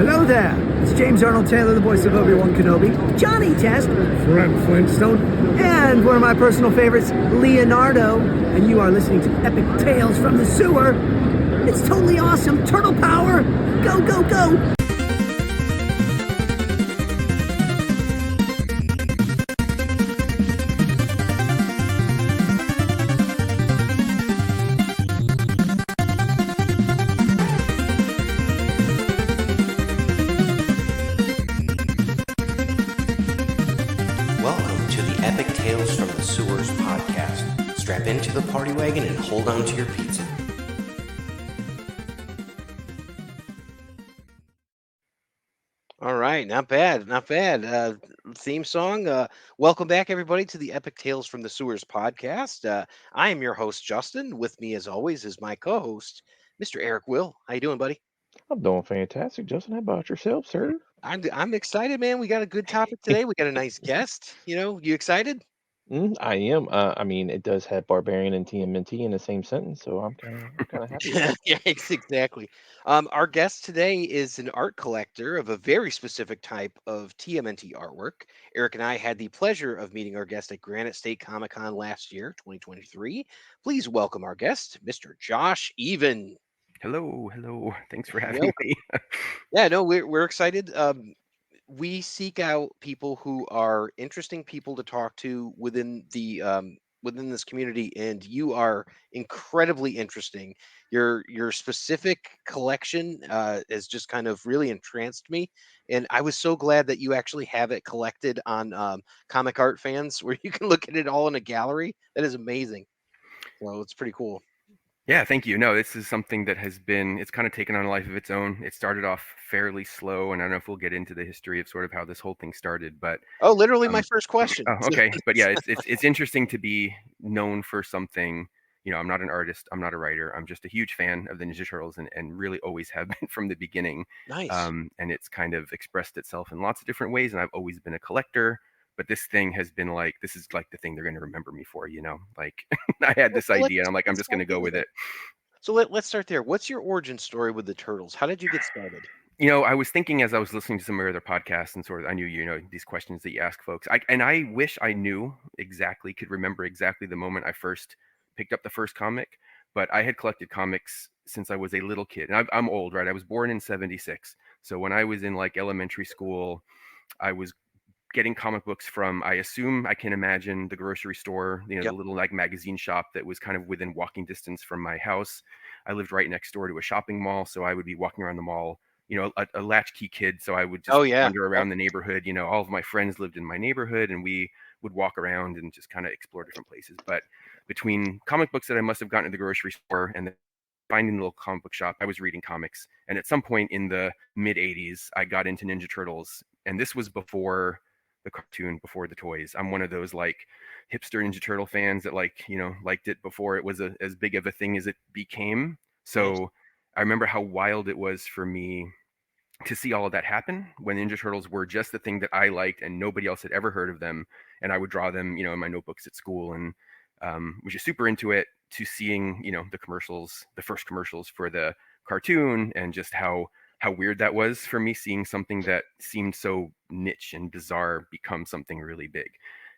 Hello there, it's James Arnold Taylor, the voice of Obi-Wan Kenobi, Johnny Test, Fred Flintstone, and one of my personal favorites, Leonardo, and you are listening to Epic Tales from the Sewer. It's totally awesome, turtle power, go, go, go! Strap into the party wagon and hold on to your pizza. All right, not bad, not bad. Theme song. Welcome back, everybody, to the Epic Tales from the Sewers podcast. I am your host, Justin. With me, as always, is my co-host, Mr. Eric Will. How you doing, buddy? I'm doing fantastic, Justin. How about yourself, sir? I'm excited, man. We got a good topic today. We got a nice guest. You excited? I am. I mean, it does have Barbarian and TMNT in the same sentence, so I'm kind of happy. Yeah, exactly. Our guest today is an art collector of a very specific type of TMNT artwork. Eric and I had the pleasure of meeting our guest at Granite State Comic-Con last year, 2023. Please welcome our guest, Mr. Josh Even. Hello. Thanks for having me. Yeah, no, we're excited. We seek out people who are interesting people to talk to within this community, and you are incredibly interesting. Your specific collection has just kind of really entranced me, and I was so glad that you actually have it collected on Comic Art Fans, where you can look at it all in a gallery. That is amazing. So it's pretty cool. Yeah, thank you. No, this is something that it's kind of taken on a life of its own. It started off fairly slow, and I don't know if we'll get into the history of sort of how this whole thing started, but literally my first question. Oh, okay. But yeah, it's interesting to be known for something. I'm not an artist, I'm not a writer, I'm just a huge fan of the Ninja Turtles and really always have been from the beginning. Nice. And it's kind of expressed itself in lots of different ways, and I've always been a collector. But this thing has been this is like the thing they're going to remember me for, like I had this idea and I'm like, I'm just going to go with it. So let's start there. What's your origin story with the Turtles? How did you get started? I was thinking as I was listening to some of your other podcasts and sort of, I knew, these questions that you ask folks. I wish I could remember exactly the moment I first picked up the first comic, but I had collected comics since I was a little kid. And I'm old, right? I was born in 76. So when I was in elementary school, I was getting comic books from, I can imagine, the grocery store, Yep. The little magazine shop that was kind of within walking distance from my house. I lived right next door to a shopping mall, so I would be walking around the mall, a latchkey kid. So I would just wander around the neighborhood. All of my friends lived in my neighborhood, and we would walk around and just kind of explore different places. But between comic books that I must have gotten at the grocery store and finding the little comic book shop, I was reading comics. And at some point in the mid 80s, I got into Ninja Turtles, and this was before the cartoon, before the toys. I'm one of those hipster Ninja Turtle fans that liked it before it was as big of a thing as it became. So nice. I remember how wild it was for me to see all of that happen when Ninja Turtles were just the thing that I liked and nobody else had ever heard of them. And I would draw them, in my notebooks at school, and was just super into it, to seeing, the commercials, the first commercials for the cartoon, and just how weird that was for me, seeing something that seemed so niche and bizarre become something really big.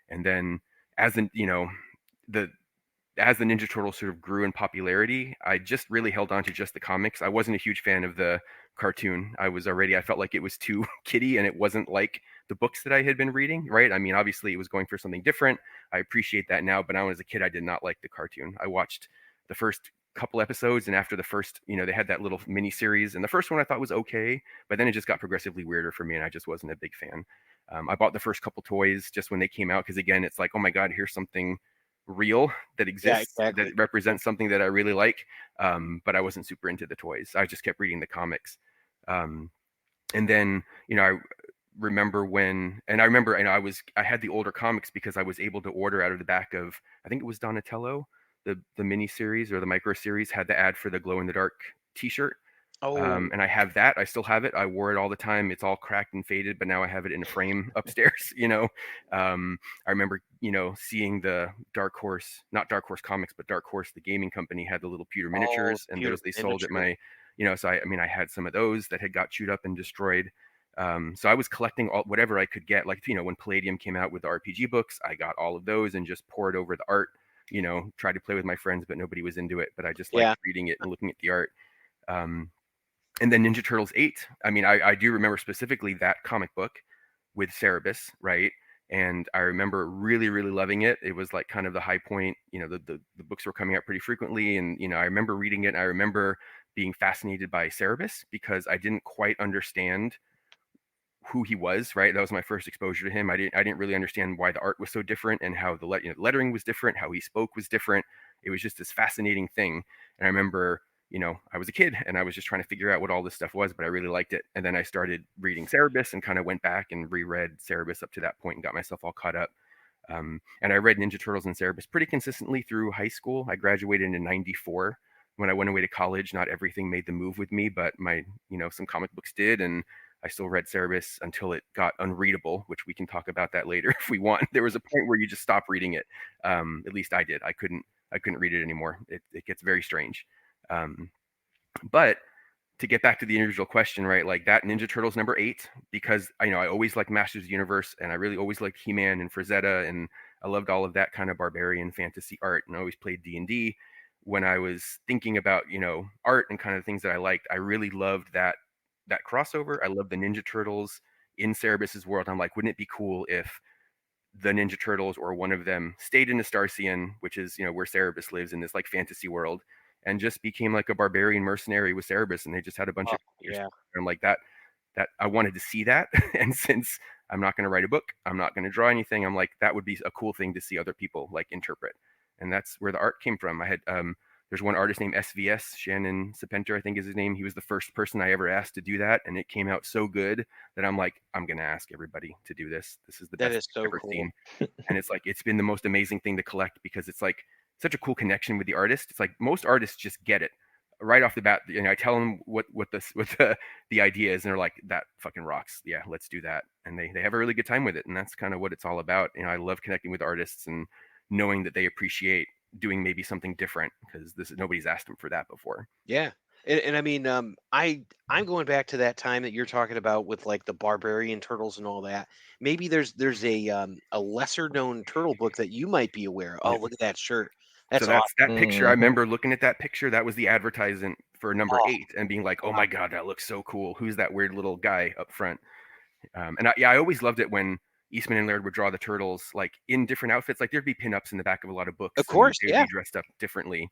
And then as the Ninja Turtles sort of grew in popularity, I just really held on to just the comics. I wasn't a huge fan of the cartoon. I felt like it was too kiddie, and it wasn't like the books that I had been reading, right? I mean, obviously it was going for something different. I appreciate that now, but when I was a kid, I did not like the cartoon. I watched the first couple episodes, and after the first, they had that little mini series, and the first one I thought was okay, but then it just got progressively weirder for me, and I just wasn't a big fan. I bought the first couple toys just when they came out, because again, it's like, oh my god, here's something real that exists, that represents something that I really like. But I wasn't super into the toys. I just kept reading the comics. And then, I remember I had the older comics because I was able to order out of the back of, I think it was Donatello, the mini series or the micro series had the ad for the glow in the dark t-shirt. And I have that. I still have it. I wore it all the time. It's all cracked and faded, but now I have it in a frame upstairs. I remember, seeing the not Dark Horse Comics, but Dark Horse, the gaming company, had the little pewter miniatures, and those they sold at my So I mean, I had some of those that had got chewed up and destroyed. So I was collecting whatever I could get. Like, when Palladium came out with the RPG books, I got all of those and just poured over the art, tried to play with my friends, but nobody was into it. But I just liked reading it and looking at the art. And then Ninja Turtles 8. I mean, I do remember specifically that comic book with Cerebus, right? And I remember really, really loving it. It was like kind of the high point. The books were coming out pretty frequently. And, I remember reading it. And I remember being fascinated by Cerebus because I didn't quite understand who he was, right? That was my first exposure to him. I didn't really understand why the art was so different and how the lettering was different, how he spoke was different. It was just this fascinating thing. And I remember, I was a kid and I was just trying to figure out what all this stuff was, but I really liked it. And then I started reading Cerebus and kind of went back and reread Cerebus up to that point and got myself all caught up. And I read Ninja Turtles and Cerebus pretty consistently through high school. I graduated in '94. When I went away to college, not everything made the move with me, but my, some comic books did. And I still read Cerebus until it got unreadable, which we can talk about that later if we want. There was a point where you just stop reading it. At least I did. I couldn't read it anymore. It gets very strange. But to get back to the individual question, right? Like that Ninja Turtles number 8, because I always liked Masters of the Universe, and I really always liked He-Man and Frazetta, and I loved all of that kind of barbarian fantasy art, and I always played D&D. When I was thinking about art and kind of things that I liked, I really loved that crossover. I love the Ninja Turtles in Cerebus's world. I'm like, wouldn't it be cool if the Ninja Turtles or one of them stayed in Astarcian, which is where Cerebus lives in this like fantasy world, and just became like a barbarian mercenary with Cerebus, and they just had a bunch of I'm like that I wanted to see that. And since I'm not going to write a book, I'm not going to draw anything, I'm like, that would be a cool thing to see other people like interpret. And that's where the art came from. I had there's one artist named SVS, Shannon Sepenter, I think is his name. He was the first person I ever asked to do that, and it came out so good that I'm like, I'm gonna ask everybody to do this. This is the best I've ever seen. And it's like, it's been the most amazing thing to collect because it's like such a cool connection with the artist. It's like most artists just get it right off the bat. I tell them what the idea is, and they're like, that fucking rocks. Yeah, let's do that. And they have a really good time with it, and that's kind of what it's all about. I love connecting with artists and knowing that they appreciate doing maybe something different because nobody's asked them for that before. Yeah. And I mean, I'm going back to that time that you're talking about with like the Barbarian Turtles and all that. Maybe there's a lesser known turtle book that you might be aware of. Oh, look at that shirt. That's awesome. That picture. I remember looking at that picture. That was the advertisement for number 8 and being like, oh my God, that looks so cool. Who's that weird little guy up front? And I always loved it when Eastman and Laird would draw the turtles like in different outfits. Like there'd be pinups in the back of a lot of books. Of course, they'd be dressed up differently.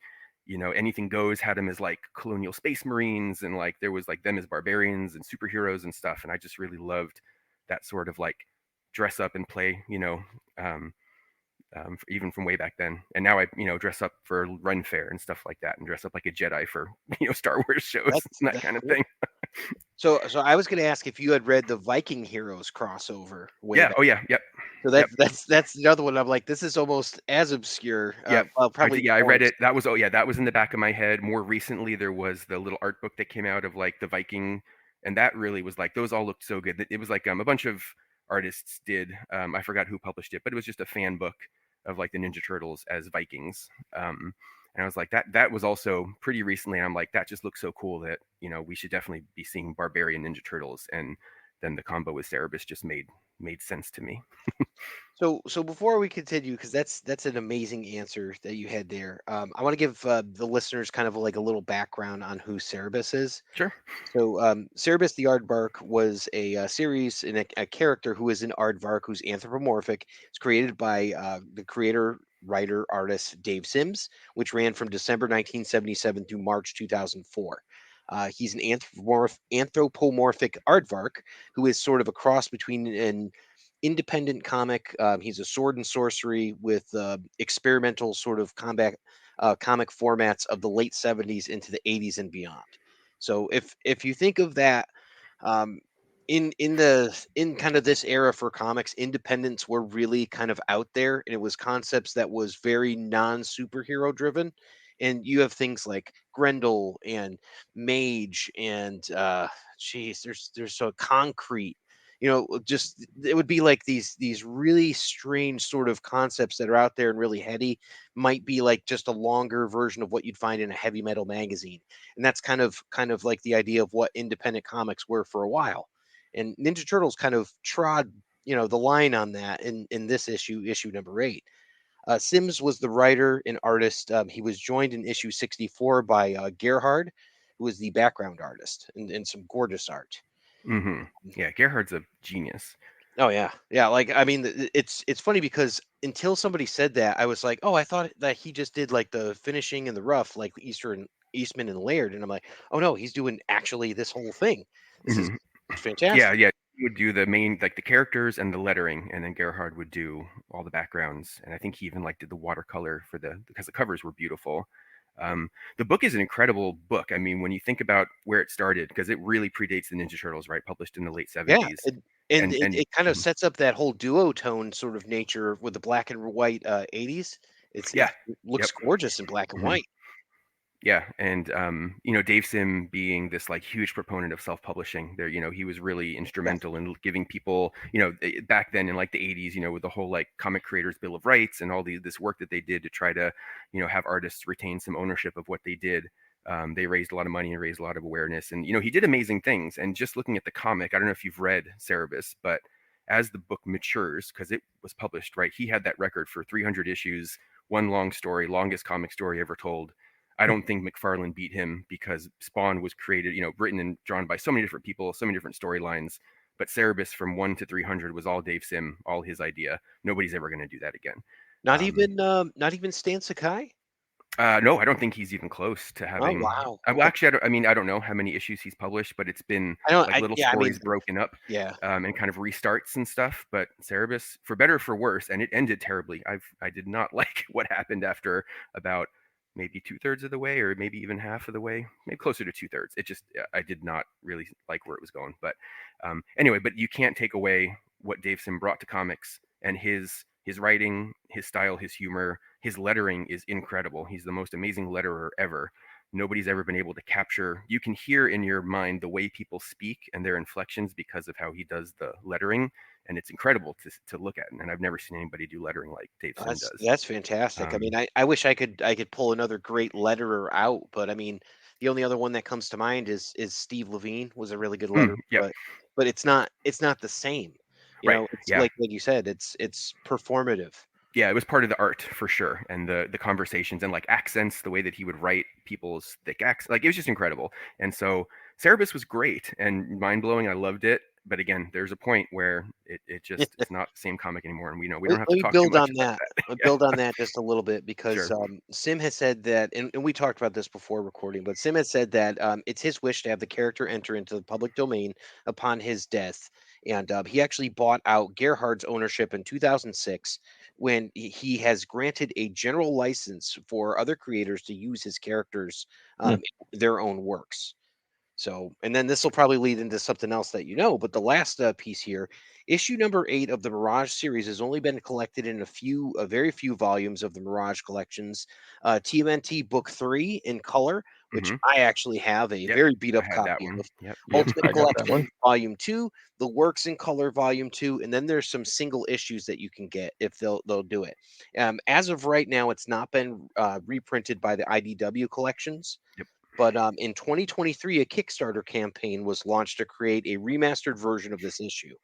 Anything Goes had them as like colonial space marines, and like there was like them as barbarians and superheroes and stuff. And I just really loved that sort of like dress up and play, even from way back then. And now I, dress up for Ren Fair and stuff like that, and dress up like a Jedi for, Star Wars shows and that kind of thing. So I was going to ask if you had read the Viking Heroes crossover. Yeah. Oh yeah. Yep. So that's the other one. I'm like, this is almost as obscure. Yeah. I read it. That was in the back of my head. More recently, there was the little art book that came out of like the Viking, and that really was like, those all looked so good. It was like a bunch of artists did. I forgot who published it, but it was just a fan book of like the Ninja Turtles as Vikings. And I was like, that was also pretty recently. And I'm like, that just looks so cool that, we should definitely be seeing Barbarian Ninja Turtles. And then the combo with Cerebus just made sense to me. So before we continue, because that's an amazing answer that you had there. I want to give the listeners kind of like a little background on who Cerebus is. Sure. So Cerebus the Aardvark was a series and a character who is an aardvark who's anthropomorphic. It's created by the creator, writer, artist Dave Sims, which ran from December 1977 through March 2004. He's an anthropomorphic aardvark who is sort of a cross between an independent comic. He's a sword and sorcery with experimental sort of comic formats of the late 70s into the 80s and beyond. So if you think of that, in kind of this era for comics, independents were really kind of out there, and it was concepts that was very non-superhero driven. And you have things like Grendel and Mage and there's so Concrete just it would be like these really strange sort of concepts that are out there and really heady might be like just a longer version of what you'd find in a heavy metal magazine. And that's kind of like the idea of what independent comics were for a while. And Ninja Turtles kind of trod, the line on that in this issue number 8. Sims was the writer and artist. He was joined in issue 64 by Gerhard, who was the background artist, and some gorgeous art. Mm-hmm. Yeah, Gerhard's a genius. Oh yeah, yeah. Like, I mean, it's funny because until somebody said that, I was like, oh, I thought that he just did like the finishing and the rough, like Eastman and Laird, and I'm like, oh no, he's doing actually this whole thing. This is fantastic. Yeah. He would do the main, like the characters and the lettering, and then Gerhard would do all the backgrounds. And I think he even like did the watercolor because the covers were beautiful. The book is an incredible book. I mean, when you think about where it started, because it really predates the Ninja Turtles, right? Published in the late 70s. Yeah, it kind of sets up that whole duotone sort of nature with the black and white 80s. It looks gorgeous in black and white. Yeah, and Dave Sim being this like huge proponent of self-publishing, there, he was really instrumental in giving people, back then in like the 80s, with the whole like Comic Creators Bill of Rights and all this work that they did to try to, have artists retain some ownership of what they did. They raised a lot of money and raised a lot of awareness, and he did amazing things. And just looking at the comic, I don't know if you've read Cerebus, but as the book matures, because it was published, right, he had that record for 300 issues, one long story, longest comic story ever told. I don't think McFarlane beat him because Spawn was created, written and drawn by so many different people, so many different storylines. But Cerebus from 1 to 300 was all Dave Sim, all his idea. Nobody's ever going to do that again. Not even Stan Sakai? No, I don't think he's even close to having. Oh, wow. Well, actually, I don't know how many issues he's published, but it's been little stories broken up, and kind of restarts and stuff. But Cerebus, for better or for worse, and it ended terribly. I did not like what happened after about maybe 2/3 of the way, or maybe even half of the way, maybe closer to 2/3. It just, I did not really like where it was going. But anyway, but you can't take away what Dave Sim brought to comics, and his writing, his style, his humor, his lettering is incredible. He's the most amazing letterer ever. Nobody's ever been able to capture. You can hear in your mind the way people speak and their inflections because of how he does the lettering, and it's incredible to look at. And I've never seen anybody do lettering like Dave Sim does. That's fantastic. I mean, I wish I could pull another great letterer out, but I mean, the only other one that comes to mind is Steve Levine was a really good letterer, but it's not the same. It's like you said, it's performative. Yeah, it was part of the art for sure, and the conversations and like accents, the way that he would write people's thick accents, like it was just incredible. And so Cerebus was great and mind blowing. I loved it, but again, there's a point where it just it's not the same comic anymore, and we don't have to talk too much about that. Build on that just a little bit because Sim has said that, and we talked about this before recording, but Sim has said that it's his wish to have the character enter into the public domain upon his death. And he actually bought out Gerhard's ownership in 2006 when he has granted a general license for other creators to use his characters in their own works. So, and then this will probably lead into something else that but the last piece here, issue number 8 of the Mirage series has only been collected in a very few volumes of the Mirage collections. TMNT book 3 in color, which I actually have a very beat up copy of. Ultimate Collection Volume 2, the Works in Color Volume 2, and then there's some single issues that you can get if they'll do it. As of right now, it's not been reprinted by the IDW collections. But in 2023, a Kickstarter campaign was launched to create a remastered version of this issue.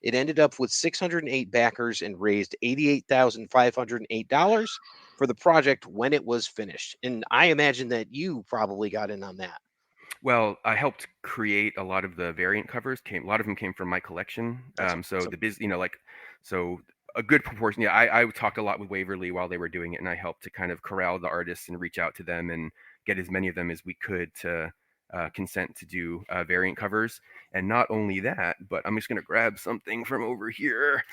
It ended up with 608 backers and raised $88,508 for the project when it was finished. And I imagine that you probably got in on that. Well, I helped create a lot of the variant covers. A lot of them came from my collection. So a good proportion. Yeah, I talked a lot with Waverly while they were doing it, and I helped to kind of corral the artists and reach out to them and get as many of them as we could to consent to do variant covers. And not only that, but I'm just going to grab something from over here.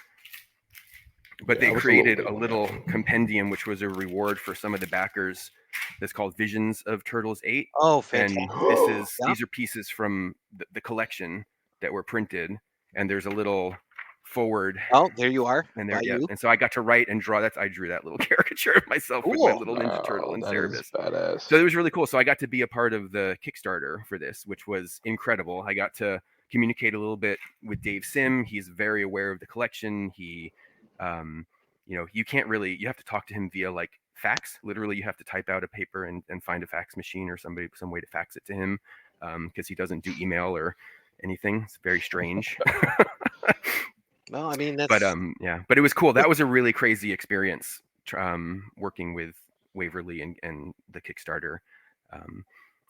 But they created a little compendium, which was a reward for some of the backers. That's called Visions of Turtles 8. Oh, fantastic. And these are pieces from the collection that were printed. And there's a little forward. Oh, there you are. And there, and so I got to write and draw. I drew that little caricature of myself with my little Ninja Turtle and Cerebus. Badass. So it was really cool. So I got to be a part of the Kickstarter for this, which was incredible. I got to communicate a little bit with Dave Sim. He's very aware of the collection. He, you can't really, you have to talk to him via like fax. Literally, you have to type out a paper and find a fax machine or some way to fax it to him, because he doesn't do email or anything. It's very strange. Well, I mean, that's... but it was cool. That was a really crazy experience, working with Waverly and the Kickstarter.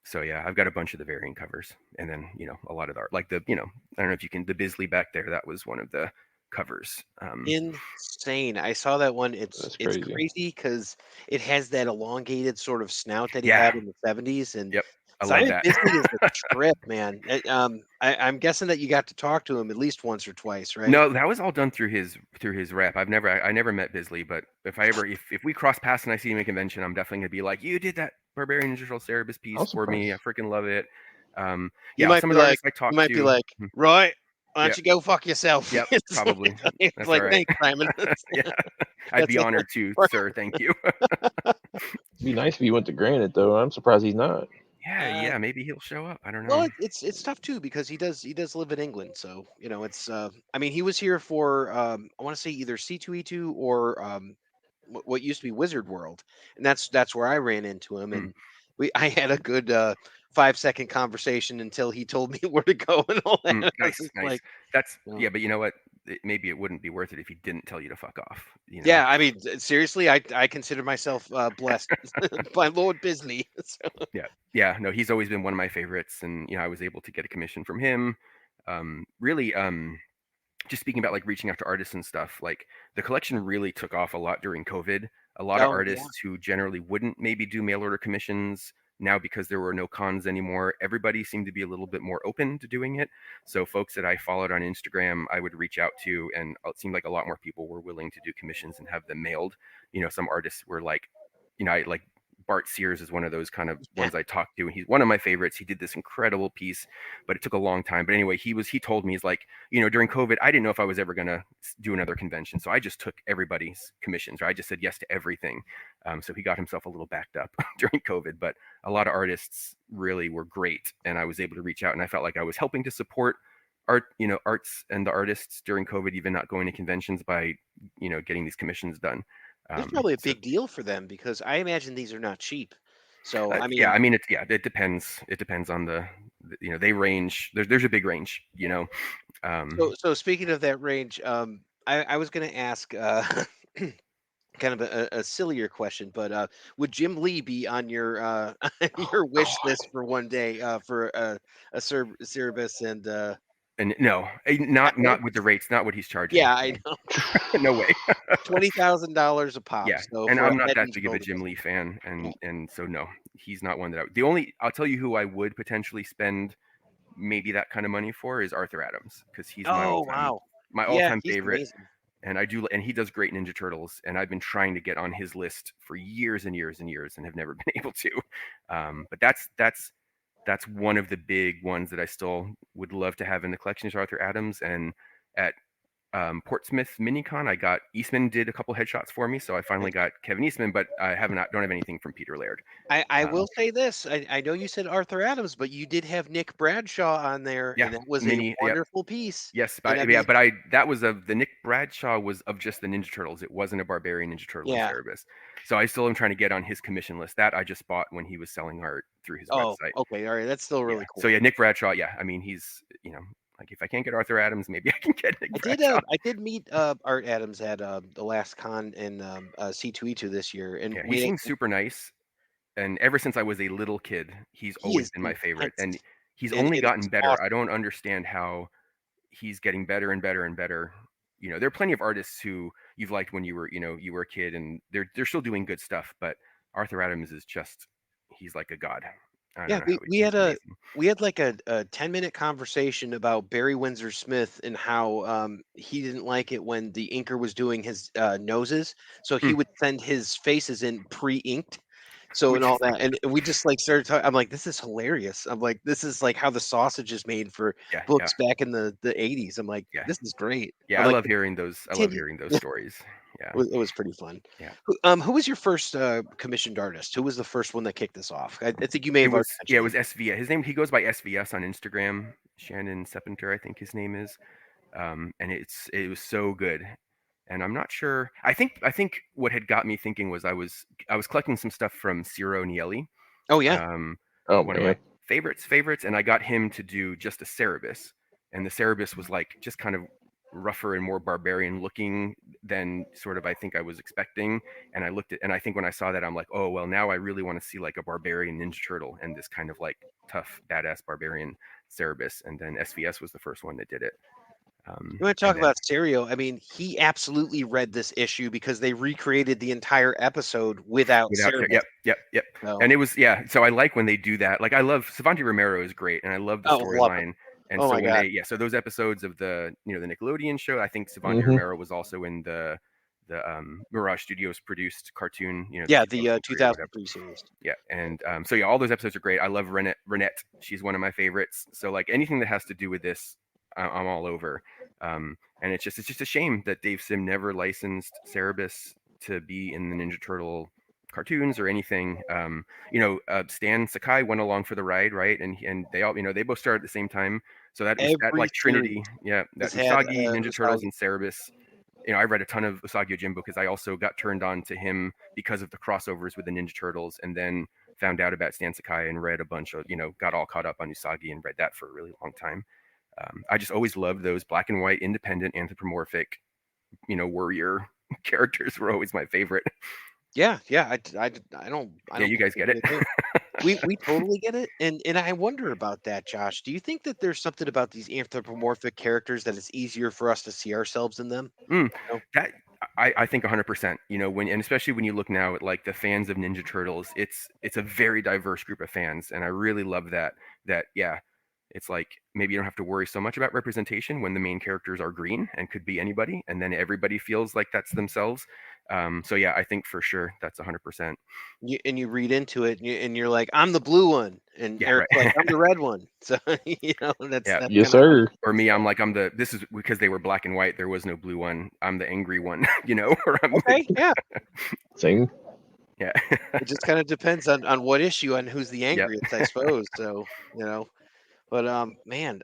So yeah, I've got a bunch of the variant covers, and then a lot of the art, like the I don't know if you can, the Bisley back there, that was one of the covers. Insane. I saw that one. It's crazy because it has that elongated sort of snout that he had in the 70s, and yep. I Simon love that. Bisley is a trip, man. I'm guessing that you got to talk to him at least once or twice, right? No, that was all done through his rep. I never met Bisley, but if we cross paths and I see him at a convention, I'm definitely gonna be like, you did that Barbarian Turtle Cerebus piece for me. I freaking love it. You might some be of the like, artists I talked might to, be like, right? Why don't you go fuck yourself? Yep, probably. It's like, right. Thanks, Simon. Yeah, I'd be honored to, sir. Thank you. It'd be nice if he went to Granite, though. I'm surprised he's not. Yeah, maybe he'll show up. I don't know. Well, it's tough too because he does live in England, so it's. I mean, he was here for I want to say either C2E2 or what used to be Wizard World, and that's where I ran into him, and I had a good 5-second conversation until he told me where to go and all that. Nice. Like, that's yeah, but you know what? Maybe it wouldn't be worth it if he didn't tell you to fuck off. Yeah, I mean, seriously, I consider myself blessed by Lord Bisley. So. Yeah. No, he's always been one of my favorites, and I was able to get a commission from him. Really, just speaking about like reaching out to artists and stuff, like the collection really took off a lot during COVID. A lot of artists who generally wouldn't maybe do mail order commissions, now because there were no cons anymore, everybody seemed to be a little bit more open to doing it. So folks that I followed on Instagram, I would reach out to, and it seemed like a lot more people were willing to do commissions and have them mailed. Some artists were like, like Bart Sears is one of those kind of ones I talked to, and he's one of my favorites. He did this incredible piece, but it took a long time. But anyway, he told me, he's like, during COVID, I didn't know if I was ever gonna do another convention, so I just took everybody's commissions, or I just said yes to everything. So he got himself a little backed up during COVID, but a lot of artists really were great, and I was able to reach out, and I felt like I was helping to support arts and the artists during COVID, even not going to conventions, by getting these commissions done. It's probably a big deal for them because I imagine these are not cheap. So I mean, it depends. It depends on they range. There's a big range. So speaking of that range, I was going to ask kind of a sillier question, but would Jim Lee be on your your wish list for one day for a Cerebus and? And no, not with the rates, not what he's charging. Yeah, I know. No way. $20,000 a pop. Yeah, so and I'm not that big of a Jim Lee fan, and so no, he's not one that I'll tell you who I would potentially spend maybe that kind of money for is Arthur Adams, because he's my all-time favorite. Amazing. And he does great Ninja Turtles, and I've been trying to get on his list for years and years and years and have never been able to. But that's one of the big ones that I still would love to have in the collection is Arthur Adams. And at Portsmouth Minicon, I got Eastman did a couple headshots for me, so I finally got Kevin Eastman, but I don't have anything from Peter Laird. I will say this: I know you said Arthur Adams, but you did have Nick Bradshaw on there, and that was a wonderful piece. Yes, but the Nick Bradshaw was of just the Ninja Turtles. It wasn't a Barbarian Ninja Turtle Cerebus. So I still am trying to get on his commission list. That I just bought when he was selling art through his website. Okay, all right, that's still really cool. So yeah, Nick Bradshaw. Yeah, I mean he's like if I can't get Arthur Adams, maybe I can get Nick Bradshaw. I did meet Art Adams at the last con in C2E2 this year, and he seems super nice. And ever since I was a little kid, he's always been my favorite, and he's only gotten better. Awesome. I don't understand how he's getting better and better and better. There are plenty of artists who you've liked when you were a kid, and they're still doing good stuff. But Arthur Adams is he's like a god. We had like a 10-minute conversation about Barry Windsor Smith and how he didn't like it when the inker was doing his noses, so he would send his faces in pre-inked. So and all that, and we just like started talking. I'm like, this is hilarious. I'm like, this is like how the sausage is made for books back in the 80s. I'm like, this is great. Yeah, I love hearing those. I love hearing those stories. Yeah. It was pretty fun. Yeah. Who was your first commissioned artist? Who was the first one that kicked this off? I think you may have It already was SVS. His name, he goes by SVS on Instagram. Shannon Sepenter, I think his name is. And it was so good. And I'm not sure. I think what had got me thinking was I was collecting some stuff from Ciro Nieli. Oh yeah. One of my favorites, and I got him to do just a Cerebus, and the Cerebus was like just kind of rougher and more barbarian looking than sort of I think I was expecting. And I looked at, and I think when I saw that, I'm like, oh well, now I really want to see like a barbarian Ninja Turtle and this kind of like tough badass barbarian Cerebus. And then SVS was the first one that did it. You want to talk about Stereo? I mean, he absolutely read this issue because they recreated the entire episode without Cerebus. Yep. So. And it was So I like when they do that. Like I love Savanti Romero is great, and I love the storyline. And so when so those episodes of the the Nickelodeon show, I think Savanti Romero was also in the Mirage Studios produced cartoon. The 2003 series. Yeah, and so all those episodes are great. I love Renette. She's one of my favorites. So like anything that has to do with this, I'm all over. And it's just a shame that Dave Sim never licensed Cerebus to be in the Ninja Turtle cartoons or anything. Stan Sakai went along for the ride, right? And they all, they both started at the same time. So that like Trinity, that Usagi, Ninja Turtles, and Cerebus. I read a ton of Usagi Yojimbo because I also got turned on to him because of the crossovers with the Ninja Turtles, and then found out about Stan Sakai and read a bunch of, got all caught up on Usagi and read that for a really long time. I just always loved those black and white, independent, anthropomorphic, warrior characters were always my favorite. Yeah. I don't. You guys get it. we totally get it, and I wonder about that, Josh. Do you think that there's something about these anthropomorphic characters that it's easier for us to see ourselves in them? That I think 100%. And especially when you look now at like the fans of Ninja Turtles, it's a very diverse group of fans, and I really love that. It's like maybe you don't have to worry so much about representation when the main characters are green and could be anybody, and then everybody feels like that's themselves. I think for sure that's 100%. You read into it, and you're like, I'm the blue one, and Eric's like, I'm the red one. So that's yes, sir. Or me, I'm like, this is because they were black and white. There was no blue one. I'm the angry one. Same. Yeah. It just kind of depends on what issue and who's the angriest, I suppose. So But man,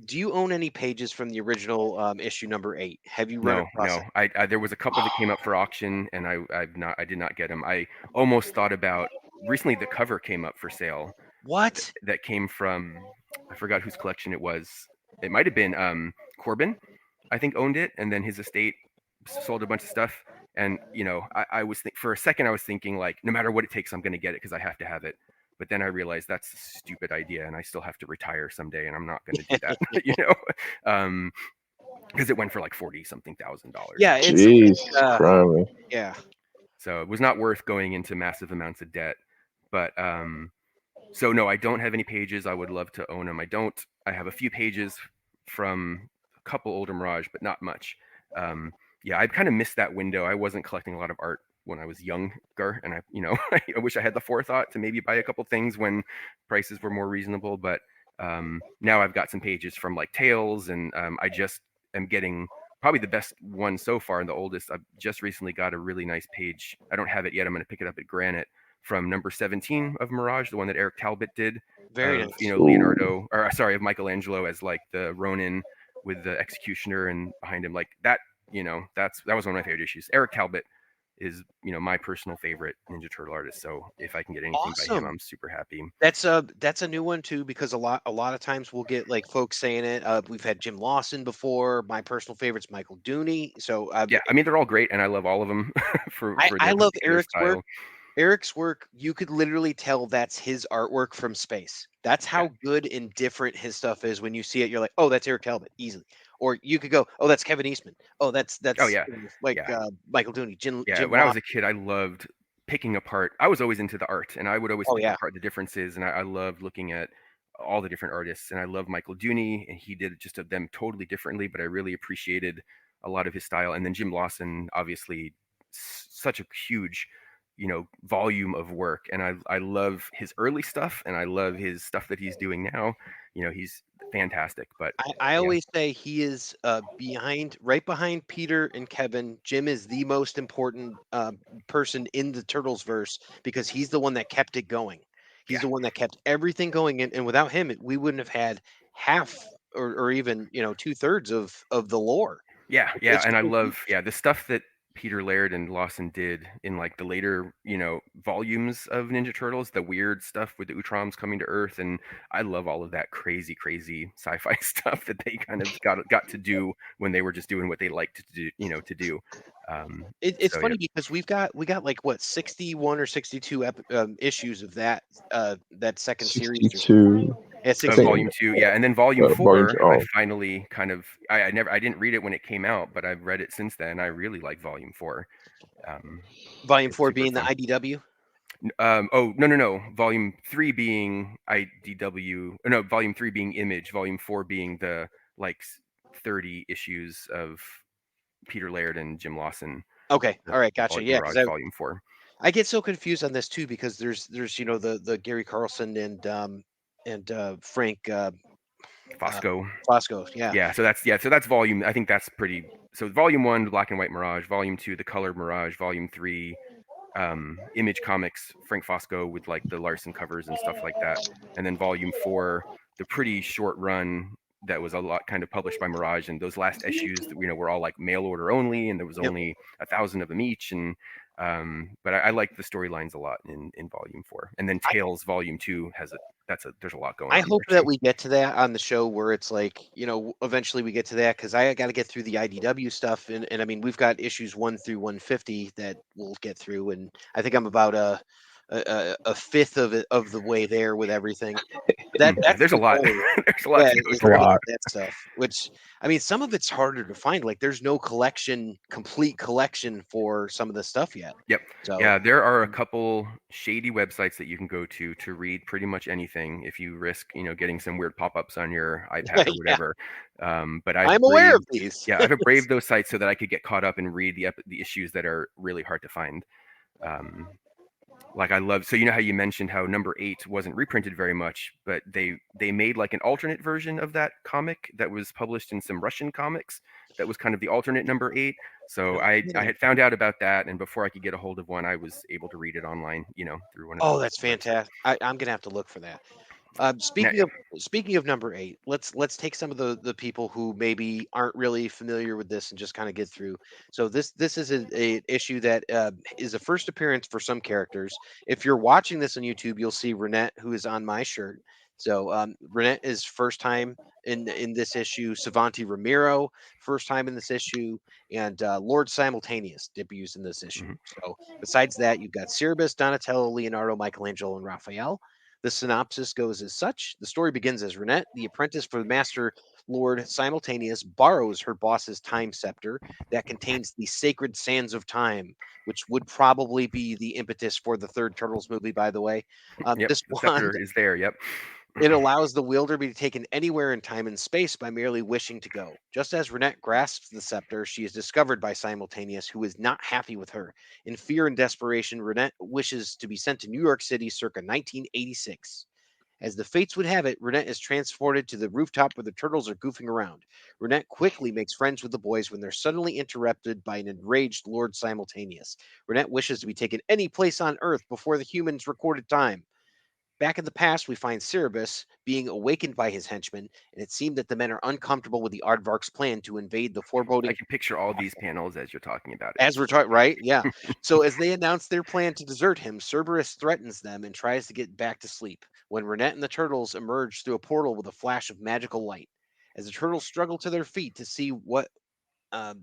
do you own any pages from the original issue number 8? Have you run across it? I there was a couple that came up for auction, and I did not get them. I almost thought about recently. The cover came up for sale. What? That came from, I forgot whose collection it was. It might have been Corbin, I think, owned it, and then his estate sold a bunch of stuff. And I was for a second I was thinking like, no matter what it takes, I'm going to get it because I have to have it. But then I realized that's a stupid idea, and I still have to retire someday, and I'm not going to do that, because it went for like $40-something thousand. Yeah, yeah. So it was not worth going into massive amounts of debt. But so no, I don't have any pages. I would love to own them. I have a few pages from a couple older Mirage, but not much. I kind of missed that window. I wasn't collecting a lot of art when I was younger, and I wish I had the forethought to maybe buy a couple things when prices were more reasonable. But now I've got some pages from like Tales, and I just am getting probably the best one so far and the oldest. I've just recently got a really nice page. I don't have it yet. I'm going to pick it up at Granite from number 17 of Mirage, the one that Eric Talbot did. Very nice. Leonardo, or sorry, of Michelangelo as like the Ronin with the executioner, and behind him like that. That was one of my favorite issues. Eric Talbot is my personal favorite Ninja Turtle artist, so if I can get anything by him, I'm super happy. That's a new one too, because a lot of times we'll get like folks saying it. We've had Jim Lawson before. My personal favorite's Michael Dooney. So I mean, they're all great, and I love all of them. I love Eric's style. Eric's work, you could literally tell that's his artwork from space. That's how good and different his stuff is. When you see it, you're like, oh, that's Eric Talbot, easily. Or you could go, oh, that's Kevin Eastman. Oh, that's Michael Dooney. Jim when I was a kid, I loved picking apart. I was always into the art, and I would always pick apart the differences, and I loved looking at all the different artists. And I love Michael Dooney, and he did just of them totally differently, but I really appreciated a lot of his style. And then Jim Lawson, obviously, such a huge volume of work, and I love his early stuff, and I love his stuff that he's doing now. He's fantastic. But I yeah, always say he is right behind Peter and Kevin. Jim is the most important person in the Turtles verse because he's the one that kept it going. He's yeah. the one that kept everything going, and without him, we wouldn't have had half or even 2/3 of the lore. Yeah, yeah, It's and just I so love huge. the stuff that Peter Laird and Lawson did in like the later, volumes of Ninja Turtles, the weird stuff with the Utroms coming to Earth, and I love all of that crazy, crazy sci-fi stuff that they kind of got to do when they were just doing what they liked to do. It's So yeah, funny because we got like what 61 or 62 issues of that second series or something. 62. Yeah, I of 62. think volume two, yeah, and then volume volume four, two. I Oh, finally I didn't read it when it came out, but I've read it since then. I really like volume four. Volume It's 4 super being the fun. IDW. Oh, no. Volume 3 being IDW. No, volume 3 being Image. Volume 4 being the like 30 issues of Peter Laird and Jim Lawson. Okay, all right, gotcha. Yeah, Mirage because Volume 4. I get so confused on this too because there's the Gary Carlson and Frank uh, Fosco. Fosco. Yeah, So that's volume. I think that's pretty. So volume 1, Black and White Mirage. Volume 2, the Color Mirage. Volume 3, Image Comics, Frank Fosco with like the Larson covers and stuff like that. And then volume 4, the pretty short run that was a lot kind of published by Mirage, and those last issues that were all like mail order only, and there was yep. only 1,000 of them each. And but I like the storylines a lot in volume 4. And then Tales volume 2 there's a lot going I on hope there that too. we get to that on the show where it's like, eventually we get to that because I got to get through the IDW stuff. And I mean, we've got issues 1 through 150 that we'll get through. And I think I'm about a fifth of the way there with everything. Yeah, That's there's a the lot. goal. There's a lot Yeah, to go is a to through. get lot. that stuff, which I mean, some of it's harder to find. Like, there's no complete collection for some of the stuff yet. Yep. So, Yeah, there are a couple shady websites that you can go to read pretty much anything if you risk, getting some weird pop-ups on your iPad or yeah, whatever. But I'm aware of these. I've braved those sites so that I could get caught up and read the issues that are really hard to find. Like I love, so how you mentioned how number 8 wasn't reprinted very much, but they made like an alternate version of that comic that was published in some Russian comics that was kind of the alternate number 8. So I had found out about that, and before I could get a hold of one, I was able to read it online, through one of Oh, those that's websites. fantastic. I'm gonna have to look for that. Now, Speaking of number 8, let's take some of the people who maybe aren't really familiar with this and just kind of get through. So this is a issue that is a first appearance for some characters. If you're watching this on YouTube, you'll see Renette, who is on my shirt. So Renette is first time in this issue. Savanti Romero, first time in this issue, and Lord Simultaneous debuts in this issue. mhm. So besides that, you've got Cerebus, Donatello, Leonardo, Michelangelo, and Raphael. The synopsis goes as such. The story begins as Renette, the apprentice for the Master Lord Simultaneous, borrows her boss's time scepter that contains the sacred sands of time, which would probably be the impetus for the third Turtles movie, by the way. Yep, This the wand, scepter is there. Yep. it allows the wielder to be taken anywhere in time and space by merely wishing to go. Just as Renette grasps the scepter, she is discovered by Simultaneous, who is not happy with her. In fear and desperation, Renette wishes to be sent to New York City circa 1986. As the fates would have it, Renette is transported to the rooftop where the turtles are goofing around. Renette quickly makes friends with the boys when they're suddenly interrupted by an enraged Lord Simultaneous. Renette wishes to be taken any place on Earth before the humans' recorded time. Back in the past, we find Cerebus being awakened by his henchmen, and it seemed that the men are uncomfortable with the Aardvark's plan to invade the I foreboding. can picture all these panels as you're talking about it. As we're talking, right? Yeah. So as they announce their plan to desert him, Cerberus threatens them and tries to get back to sleep. When Renette and the turtles emerge through a portal with a flash of magical light, as the turtles struggle to their feet to see um,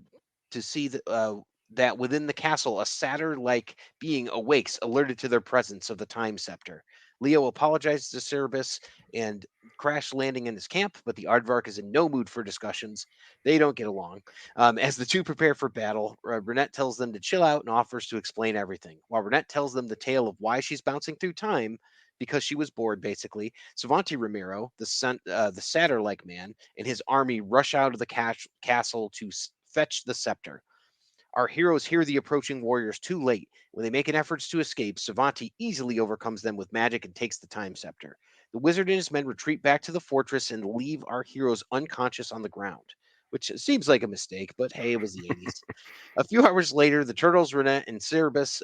that within the castle, a satyr-like being awakes, alerted to their presence of the time scepter. Leo apologizes to Cerebus and crash landing in his camp, but the Aardvark is in no mood for discussions. They don't get along. As the two prepare for battle, Renette tells them to chill out and offers to explain everything. While Renette tells them the tale of why she's bouncing through time, because she was bored, basically, Savanti Romero, the satyr-like man, and his army rush out of the castle to fetch the scepter. Our heroes hear the approaching warriors too late. When they make an effort to escape, Savanti easily overcomes them with magic and takes the time scepter. The wizard and his men retreat back to the fortress and leave our heroes unconscious on the ground, which seems like a mistake, but hey, it was the 80s. A few hours later, the turtles, Renette, and Cerebus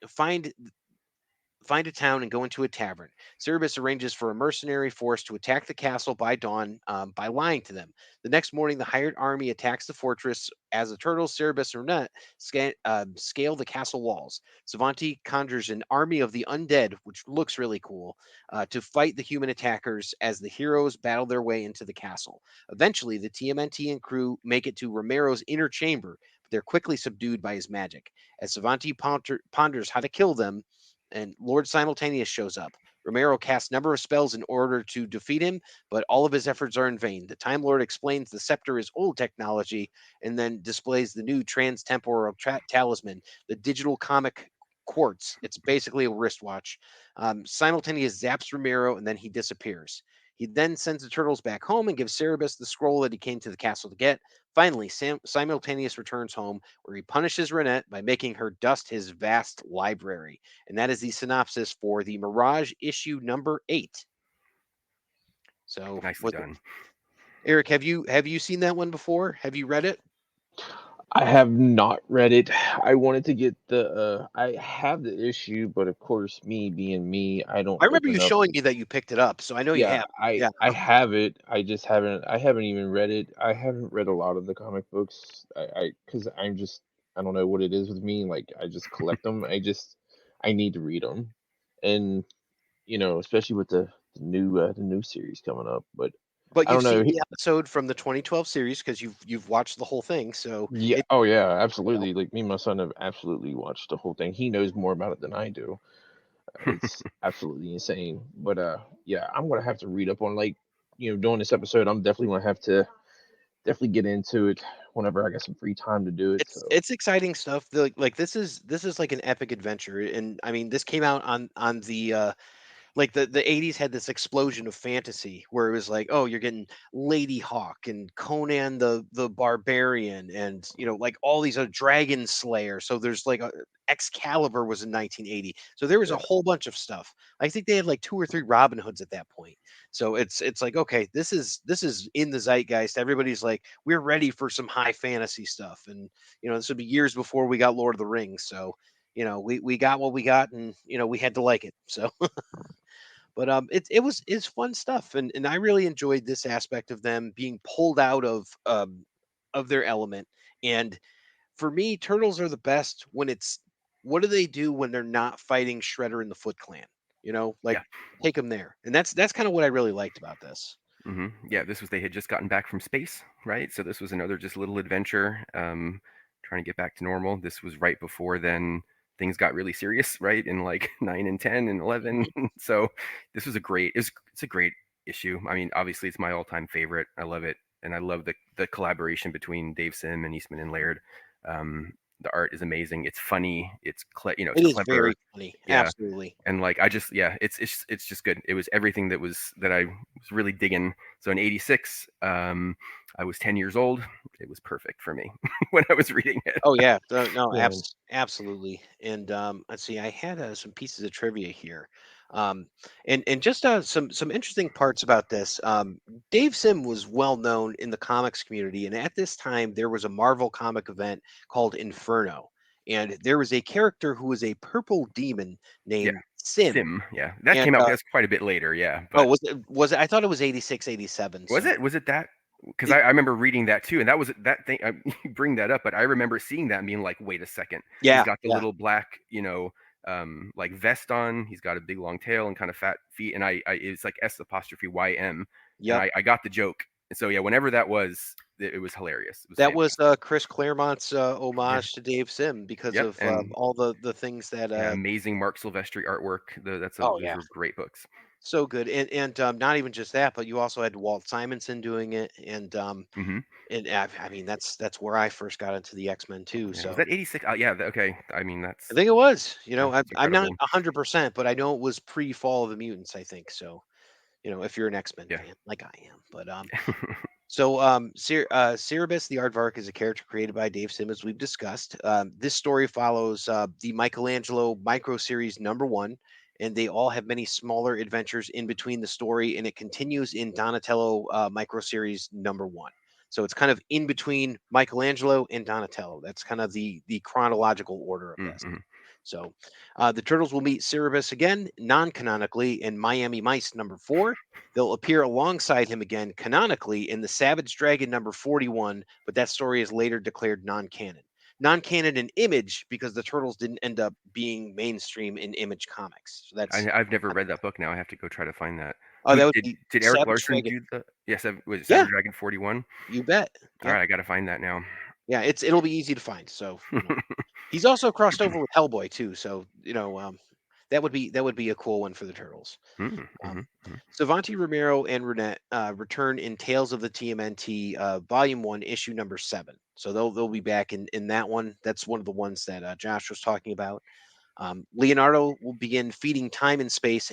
find a town and go into a tavern. Cerebus arranges for a mercenary force to attack the castle by dawn by lying to them. The next morning, the hired army attacks the fortress as the turtles, Cerebus and Renette, scale the castle walls. Savanti conjures an army of the undead, which looks really cool, to fight the human attackers as the heroes battle their way into the castle. Eventually, the TMNT and crew make it to Romero's inner chamber, but they're quickly subdued by his magic. As Savanti ponders how to kill them, and Lord Simultaneous shows up. Romero casts a number of spells in order to defeat him, but all of his efforts are in vain. The Time Lord explains the scepter is old technology and then displays the new trans-temporal talisman, the digital comic quartz. It's basically a wristwatch. Simultaneous zaps Romero and then he disappears. He then sends the turtles back home and gives Cerebus the scroll that he came to the castle to get. Finally, Simultaneous returns home, where he punishes Renette by making her dust his vast library. And that is the synopsis for the Mirage issue number 8. So nicely done. Eric, have you seen that one before? Have you read it? I have not read it. I wanted to get the I have the issue, but of course, me being me, I don't. I remember you open up. showing me that you picked it up, so I know you Yeah, have. I have it. I just haven't. I haven't even read it. I haven't read a lot of the comic books. Because I don't know what it is with me. Like I just collect them. I need to read them, and especially with the new series coming up. But But I you've don't seen know. the episode from the 2012 series because you've watched the whole thing. So Yeah. Oh yeah. Absolutely. Like me and my son have absolutely watched the whole thing. He knows more about it than I do. It's absolutely insane. But yeah, I'm gonna have to read up on during this episode. I'm definitely gonna have to definitely get into it whenever I got some free time to do it. So it's exciting stuff. Like this is like an epic adventure, and I mean this came out on the like the 80s had this explosion of fantasy where it was like, oh, you're getting Lady Hawk and Conan the Barbarian and like all these Dragon Slayer. So there's like Excalibur was in 1980. So there was a yeah, whole bunch of stuff. I think they had like 2 or 3 Robin Hoods at that point. So it's like, okay, this is in the zeitgeist. Everybody's like, we're ready for some high fantasy stuff. And this would be years before we got Lord of the Rings. So we got what we got, and we had to like it. So but it's fun stuff, and I really enjoyed this aspect of them being pulled out of their element. And for me, turtles are the best when it's what do they do when they're not fighting Shredder and the Foot Clan? Like Yeah. take them there, and that's kind of what I really liked about this. Yeah, they had just gotten back from space, right? So this was another just little adventure, trying to get back to normal. This was right before then things got really serious, right? In like 9 and 10 and 11. So this was it's a great issue. I mean, obviously it's my all-time favorite. I love it. And I love the collaboration between Dave Sim and Eastman and Laird. The art is amazing. It's funny. It's It is clever. very funny. Yeah. Absolutely. And like it's just good. It was everything that I was really digging. So in '86, I was 10 years old. It was perfect for me when I was reading it. Oh yeah, no, yeah, absolutely. And let's see, I had some pieces of trivia here, and just some interesting parts about this. Dave Sim was well known in the comics community, and at this time there was a Marvel comic event called Inferno, and there was a character who was a purple demon Yeah, named Sim. Yeah, that And came out. That's quite a bit later. Yeah, oh, but was it? I thought it was 86, 87. was So it? Was it that? Because it, I remember reading that too, and that was that thing. You bring that up, but I remember seeing that and being like, "Wait a second, he's yeah, got the yeah, little black, like vest on. He's got a big long tail and kind of fat feet, and it's like S''YM, and yep. I got the joke. And so yeah, whenever that was, it was hilarious. It was That was fantastic. Chris Claremont's Yeah. homage to Dave Sim because Yep. of And all the things that yeah, amazing Mark Silvestri artwork. oh Those yeah, are great books. so good. And not even just that, but you also had Walt Simonson doing it, Hmm. and I mean that's where I first got into the X-Men too. Yeah. Was So that 86? Yeah. Okay. I mean, I think it was. that's I'm not incredible. 100%, but I know it was pre-Fall of the Mutants. I think so. If you're an X-Men Yeah. fan like I am, but So, Cerebus the Aardvark is a character created by Dave Sim, as we've discussed. This story follows the Michelangelo Micro Series #1, and they all have many smaller adventures in between the story, and it continues in Donatello Micro Series #1. So it's kind of in between Michelangelo and Donatello. That's kind of the chronological order of this. Mm-hmm. So the Turtles will meet Cerebus again, non-canonically, in Miami Mice #4. They'll appear alongside him again canonically in the Savage Dragon #41, but that story is later declared non-canon. Non-canon in Image because the Turtles didn't end up being mainstream in Image Comics. So that's I've never read that book. Now I have to go try to find that. oh, that would be Did Eric Savage Larson Dragon. do the? Yes, was it Yeah, Savage Dragon 41? you bet. All right, I got to find that now. Yeah, it'll be easy to find. So he's also crossed over with Hellboy too. So that would be a cool one for the Turtles. Savanti Romero and Renette return in Tales of the TMNT Volume 1, Issue #7. So they'll be back in that one. That's one of the ones that Josh was talking about. Leonardo will begin feeding time and space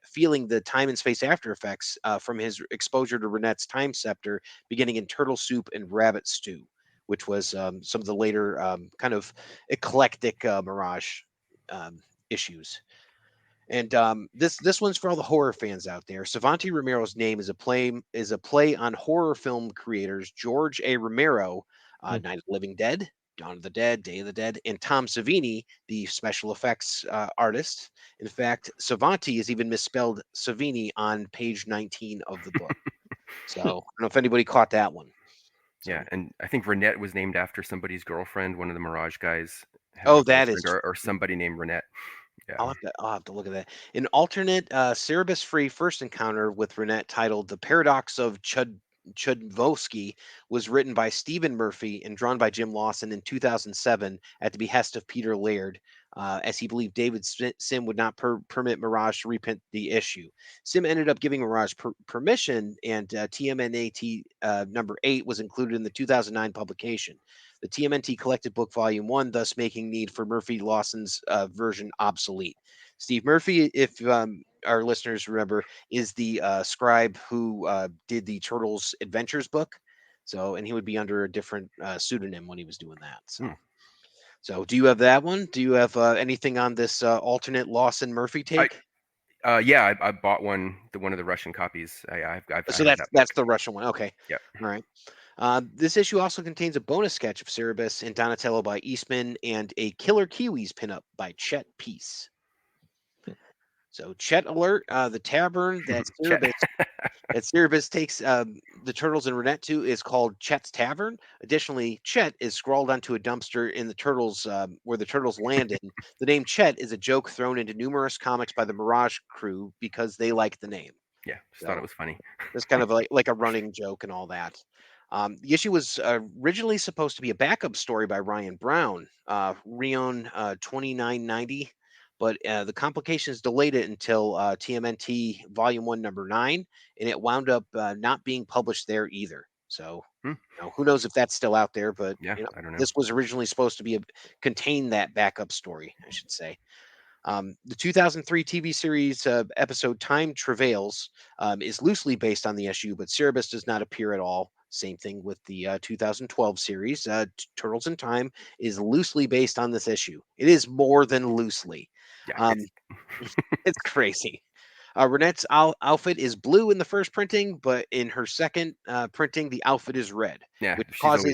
feeling the time and space after effects from his exposure to Renette's time scepter, beginning in Turtle Soup and Rabbit Stew, which was some of the later kind of eclectic Mirage issues. And this one's for all the horror fans out there. Savanti Romero's name is a play on horror film creators George A. Romero, Night of the Living Dead, Dawn of the Dead, Day of the Dead, and Tom Savini, the special effects artist. In fact, Savanti is even misspelled Savini on page 19 of the book. So I don't know if anybody caught that one. So. Yeah, and I think Renette was named after somebody's girlfriend. One of the Mirage guys. That is, or somebody named Renette. Yeah. I'll have to look at that. An alternate Cerebus-free first encounter with Renette titled "The Paradox of Chudovsky" was written by Stephen Murphy and drawn by Jim Lawson in 2007 at the behest of Peter Laird, as he believed David Sim would not permit Mirage to reprint the issue. Sim ended up giving Mirage permission, and TMNT #8 was included in the 2009 publication. The TMNT collected book volume 1, thus making need for Murphy Lawson's version obsolete. Steve Murphy, if our listeners remember, is the scribe who did the Turtles Adventures book. So, and he would be under a different pseudonym when he was doing that. So, do you have that one? Do you have anything on this alternate Lawson Murphy take? Yeah, I bought one of the Russian copies. So that's the Russian one. Okay. Yeah. All right. This issue also contains a bonus sketch of Cerebus and Donatello by Eastman and a Killer Kiwis pinup by Chet Peace. So Chet alert, the tavern that Cerebus takes the Turtles and Renette to is called Chet's Tavern. Additionally, Chet is scrawled onto a dumpster in the Turtles where the Turtles land in. The name Chet is a joke thrown into numerous comics by the Mirage crew because they like the name. Yeah, just thought it was funny. It's kind of like a running joke and all that. The issue was originally supposed to be a backup story by Ryan Brown, Rion 2990, but the complications delayed it until TMNT Volume 1, #9, and it wound up not being published there either. So who knows if that's still out there, but yeah, I don't know. This was originally supposed to contain that backup story, I should say. The 2003 TV series episode Time Travails is loosely based on the issue, but Cerebus does not appear at all. Same thing with the 2012 series. Turtles in Time is loosely based on this issue. It is more than loosely. Yeah, it's crazy. Renette's outfit is blue in the first printing, but in her second printing, the outfit is red. Yeah, which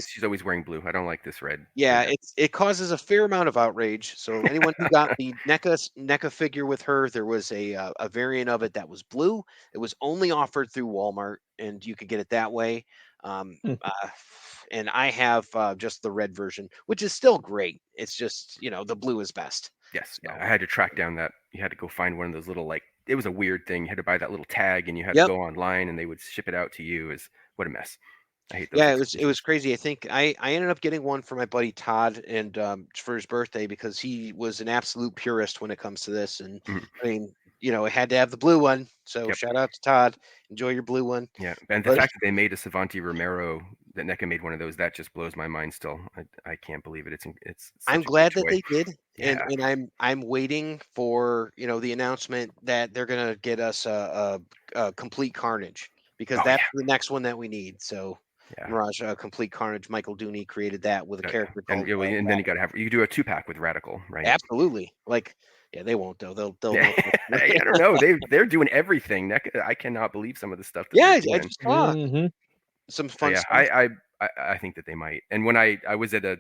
she's always wearing blue. I don't like this red. Yeah, it causes a fair amount of outrage. So anyone who got the NECA figure with her, there was a variant of it that was blue. It was only offered through Walmart, and you could get it that way. And I have just the red version, which is still great. It's just the blue is best. Yes, so. I had to track down that. You had to go find one of those little it was a weird thing. You had to buy that little tag, and you had to go online, and they would ship it out to you. What a mess. I hate those. Yeah, it was crazy. I think I ended up getting one for my buddy Todd and for his birthday because he was an absolute purist when it comes to this. And I mean, it had to have the blue one. So shout out to Todd. Enjoy your blue one. Yeah, and the fact that they made a Savanti Romero, that NECA made one of those, that just blows my mind. Still, I can't believe it. It's. I'm glad that they did, and I'm waiting for the announcement that they're gonna get us a complete Carnage because that's the next one that we need. So. Mirage Complete Carnage. Michael Dooney created that with a character called. And then you got to do a 2-pack with Radical, right? Absolutely. Like, yeah, they won't though. They'll. I don't know. They're doing everything. I cannot believe some of the stuff. Yeah, I just saw some fun stuff. I think that they might. And when I was at a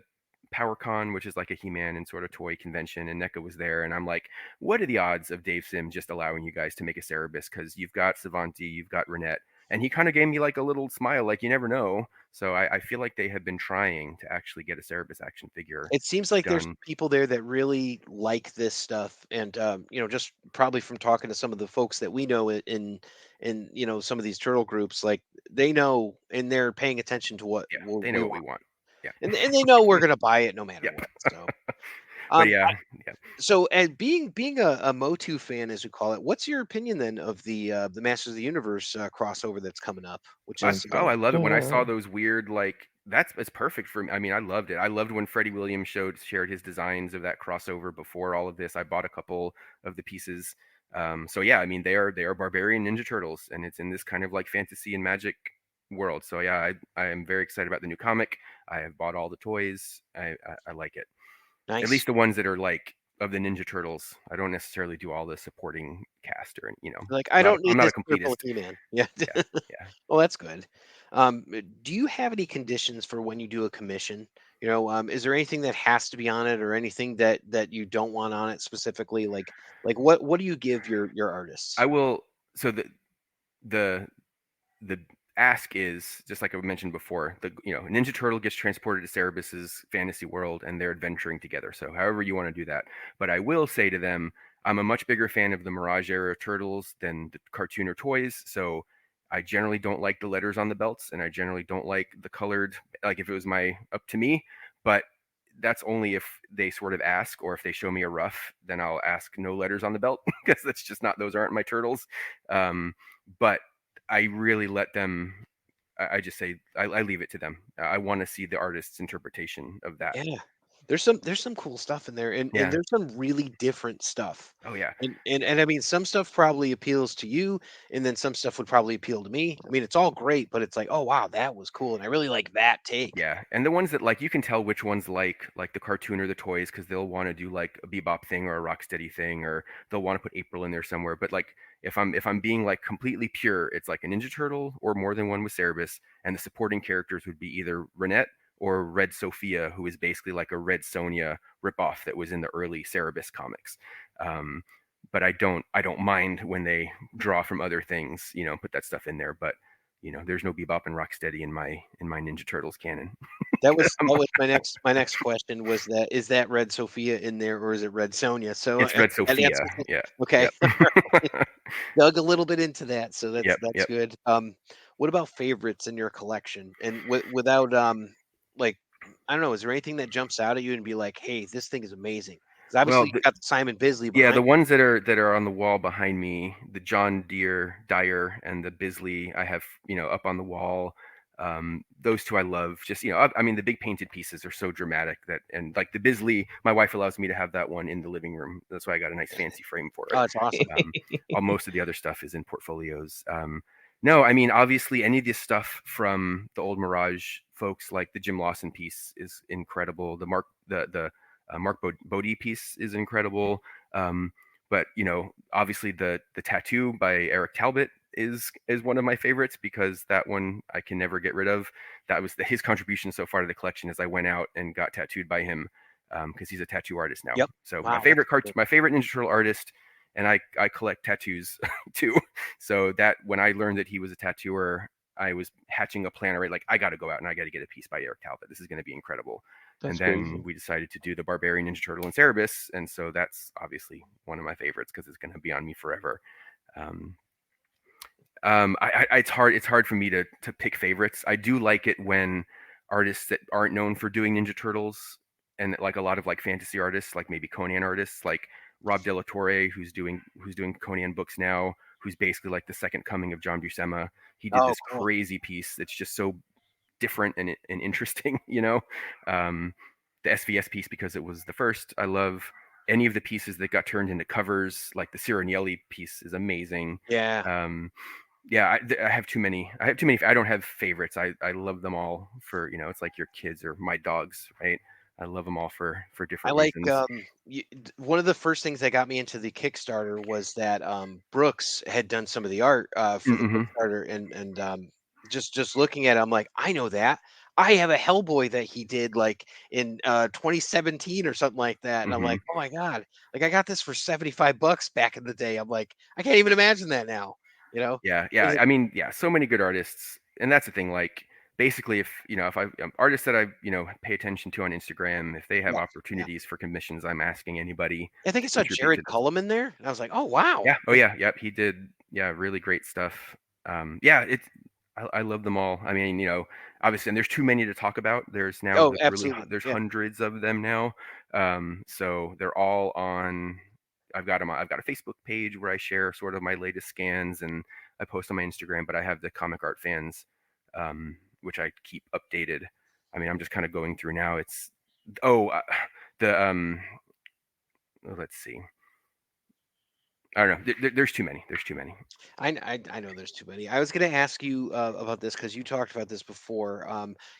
PowerCon, which is like a He-Man and sort of toy convention, and NECA was there, and I'm like, what are the odds of Dave Sim just allowing you guys to make a Cerebus? Because you've got Savanti, you've got Renette. And he kind of gave me like a little smile, like you never know. So I feel like they have been trying to actually get a Cerebus action figure. It seems like there's people there that really like this stuff, and just probably from talking to some of the folks that we know in some of these turtle groups, like they know and they're paying attention to what they know what we want. Yeah, and they know we're gonna buy it no matter what. So. But So, and being a Motu fan, as we call it, what's your opinion then of the Masters of the Universe crossover that's coming up? Which is I love it when I saw those weird it's perfect for me. I mean, I loved it. I loved when Freddie Williams shared his designs of that crossover before all of this. I bought a couple of the pieces. So yeah, I mean they are Barbarian Ninja Turtles, and it's in this kind of like fantasy and magic world. So yeah, I am very excited about the new comic. I have bought all the toys. I like it. Nice. At least the ones that are like of the Ninja Turtles. I don't necessarily do all the supporting cast or like I don't need I'm not this a completist. He-Man. Yeah. Well, that's good. Do you have any conditions for when you do a commission? Is there anything that has to be on it, or anything that you don't want on it specifically? Like what do you give your artists? I will. So the ask is just like I mentioned before. Ninja Turtle gets transported to Cerebus's fantasy world, and they're adventuring together. So however you want to do that, but I will say to them, I'm a much bigger fan of the Mirage era Turtles than the cartoon or toys. So I generally don't like the letters on the belts, and I generally don't like the colored. Like if it was up to me, but that's only if they sort of ask, or if they show me a rough, then I'll ask no letters on the belt, because that's just not, those aren't my turtles. But I really let them. I just say I leave it to them. I want to see the artist's interpretation of that. Yeah, there's some cool stuff in there, and there's some really different stuff. Oh yeah, and I mean, some stuff probably appeals to you, and then some stuff would probably appeal to me. I mean, it's all great, but it's like, oh wow, that was cool, and I really like that take. Yeah, and the ones that like you can tell which ones like the cartoon or the toys, because they'll want to do like a Bebop thing or a Rocksteady thing, or they'll want to put April in there somewhere. But like if I'm being like completely pure, it's like a Ninja Turtle or more than one with Cerebus, and the supporting characters would be either Renette or Red Sophia, who is basically like a Red Sonja ripoff that was in the early Cerebus comics. But I don't mind when they draw from other things, put that stuff in there. But there's no Bebop and Rocksteady in my Ninja Turtles canon. That was my next question was is that Red Sophia in there, or is it Red Sonja? So it's Red Sophia. Yeah. Okay. Yep. Dug a little bit into that, so that's good. What about favorites in your collection? And without like, I don't know, is there anything that jumps out at you and be like, hey, this thing is amazing? Because obviously you've got the Simon Bisley. Yeah, the ones that are on the wall behind me, the John Dyer and the Bisley, I have up on the wall. Those two I love. Just I mean, the big painted pieces are so dramatic and like the Bisley, my wife allows me to have that one in the living room. That's why I got a nice fancy frame for it. Oh, it's awesome. Most of the other stuff is in portfolios. No, I mean, obviously any of this stuff from the old Mirage folks, like the Jim Lawson piece is incredible. The Mark Bodie piece is incredible. But obviously the tattoo by Eric Talbot is one of my favorites, because that one I can never get rid of. That was his contribution so far to the collection, as I went out and got tattooed by him, because he's a tattoo artist now. Yep. So wow, my favorite Ninja Turtle artist, and I collect tattoos too. So that when I learned that he was a tattooer, I was hatching a plan, right? Like, I got to go out and I got to get a piece by Eric Talbot. This is going to be incredible. That's and then crazy. We decided to do the Barbarian Ninja Turtle and Cerebus, and so that's obviously one of my favorites, because it's going to be on me forever. It's hard for me to pick favorites. I do like it when artists that aren't known for doing Ninja Turtles, and like a lot of like fantasy artists, like maybe Conan artists, like Rob De La Torre, who's doing Conan books now, who's basically like the second coming of John Buscema. He did this crazy piece that's just so different and interesting, the SVS piece, because it was the first. I love any of the pieces that got turned into covers, like the Cyranielli piece is amazing. Yeah. Yeah, I have too many. I don't have favorites. I love them all for, it's like your kids or my dogs, right? I love them all for I different like reasons. one of the first things that got me into the Kickstarter was that Brooks had done some of the art for the Kickstarter, and just looking at it, I'm like, I know that. I have a Hellboy that he did like in 2017 or something like that, and I'm like, oh my god, like I got this for $75 back in the day. I'm like, I can't even imagine that now. Yeah. I mean, yeah, so many good artists, and that's the thing. Like, basically, if I artists that I pay attention to on Instagram, if they have opportunities for commissions, I'm asking anybody I think I to saw contribute to Jared this. Cullum in there, and I was like, oh wow. Yeah. Oh yeah. Yep. He did. Yeah. Really great stuff. Yeah. I love them all. I mean, obviously, and there's too many to talk about. There's now absolutely. there's hundreds of them now. So they're all on. I've got them. I've got a Facebook page where I share sort of my latest scans, and I post on my Instagram. But I have the Comic Art Fans, which I keep updated. I mean, I'm just kind of going through now. It's the let's see. I don't know. There's too many. There's too many. I know there's too many. I was going to ask you about this because you talked about this before.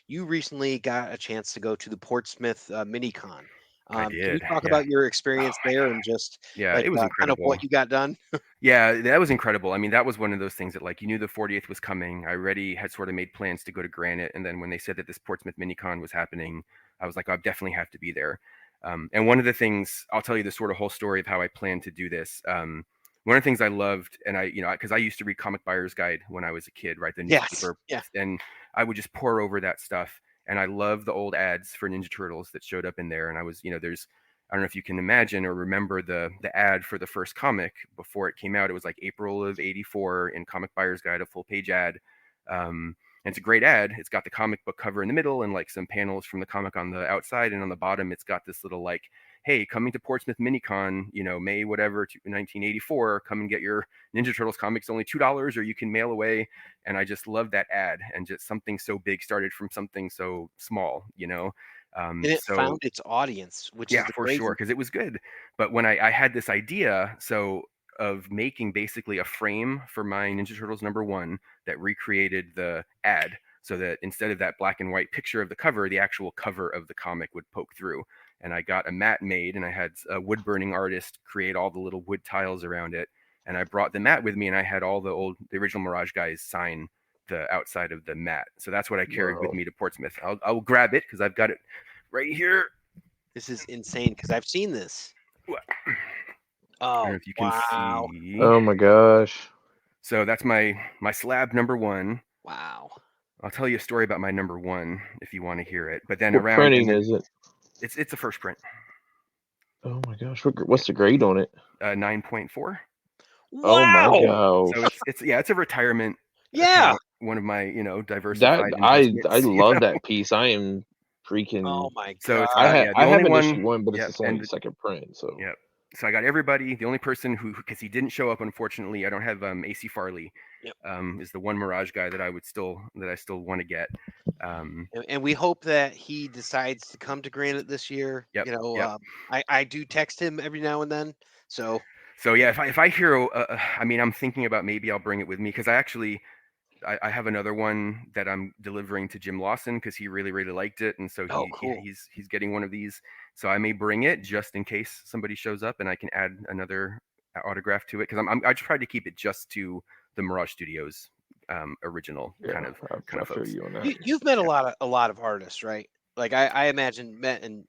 You recently got a chance to go to the Portsmouth Minicon. I Can you did. talk Yeah. about your experience there and just it was kind of incredible. what you got done? Yeah, that was incredible. I mean, that was one of those things that, like, you knew the 40th was coming. I already had sort of made plans to go to Granite, and then when they said that this Portsmouth Minicon was happening, I was like, I definitely have to be there. And one of the things, I'll tell you the sort of whole story of how I planned to do this. One of the things I loved, and because I used to read Comic Buyer's Guide when I was a kid, right? The newspaper. Yes. And I would just pour over that stuff. And I love the old ads for Ninja Turtles that showed up in there. And I was, I don't know if you can imagine or remember the ad for the first comic before it came out. It was like April of '84 in Comic Buyer's Guide, a full page ad. And it's a great ad. It's got the comic book cover in the middle and like some panels from the comic on the outside. And on the bottom, it's got this little like, hey, coming to Portsmouth Minicon, May whatever 1984, come and get your Ninja Turtles comics, only $2, or you can mail away. And I just love that ad, and just something so big started from something so small, And it found its audience, which is for sure, because it was good. But when I had this idea, of making basically a frame for my Ninja Turtles #1 that recreated the ad, so that instead of that black and white picture of the cover, the actual cover of the comic would poke through. And I got a mat made, and I had a wood burning artist create all the little wood tiles around it. And I brought the mat with me, and I had all the original Mirage guys sign the outside of the mat. So that's what I carried with me to Portsmouth. I'll grab it because I've got it right here. This is insane because I've seen this. I don't know if you can see. Oh my gosh. So that's my slab #1. Wow. I'll tell you a story about my #1 if you want to hear it. But then what printing is it? It's a first print. Oh my gosh, what's the grade on it? 9.4. Wow. Oh my gosh. So it's a retirement. Yeah. One of my diversified. I love that piece. I am freaking. Oh my god. So it's, I have an issue 1, but it's only the second print. So yeah. So I got everybody. The only person who, because he didn't show up, unfortunately, I don't have AC Farley. Yep. Is the one Mirage guy that I still want to get. And we hope that he decides to come to Granite this year. Yep. I do text him every now and then. So yeah, if I hear, I mean, I'm thinking about maybe I'll bring it with me, because I have another one that I'm delivering to Jim Lawson because he really, really liked it. And so he's getting one of these. So I may bring it just in case somebody shows up, and I can add another autograph to it. Because I tried to keep it just to the Mirage Studios original kind of folks. You've met a lot of artists, right? Like I imagine met, and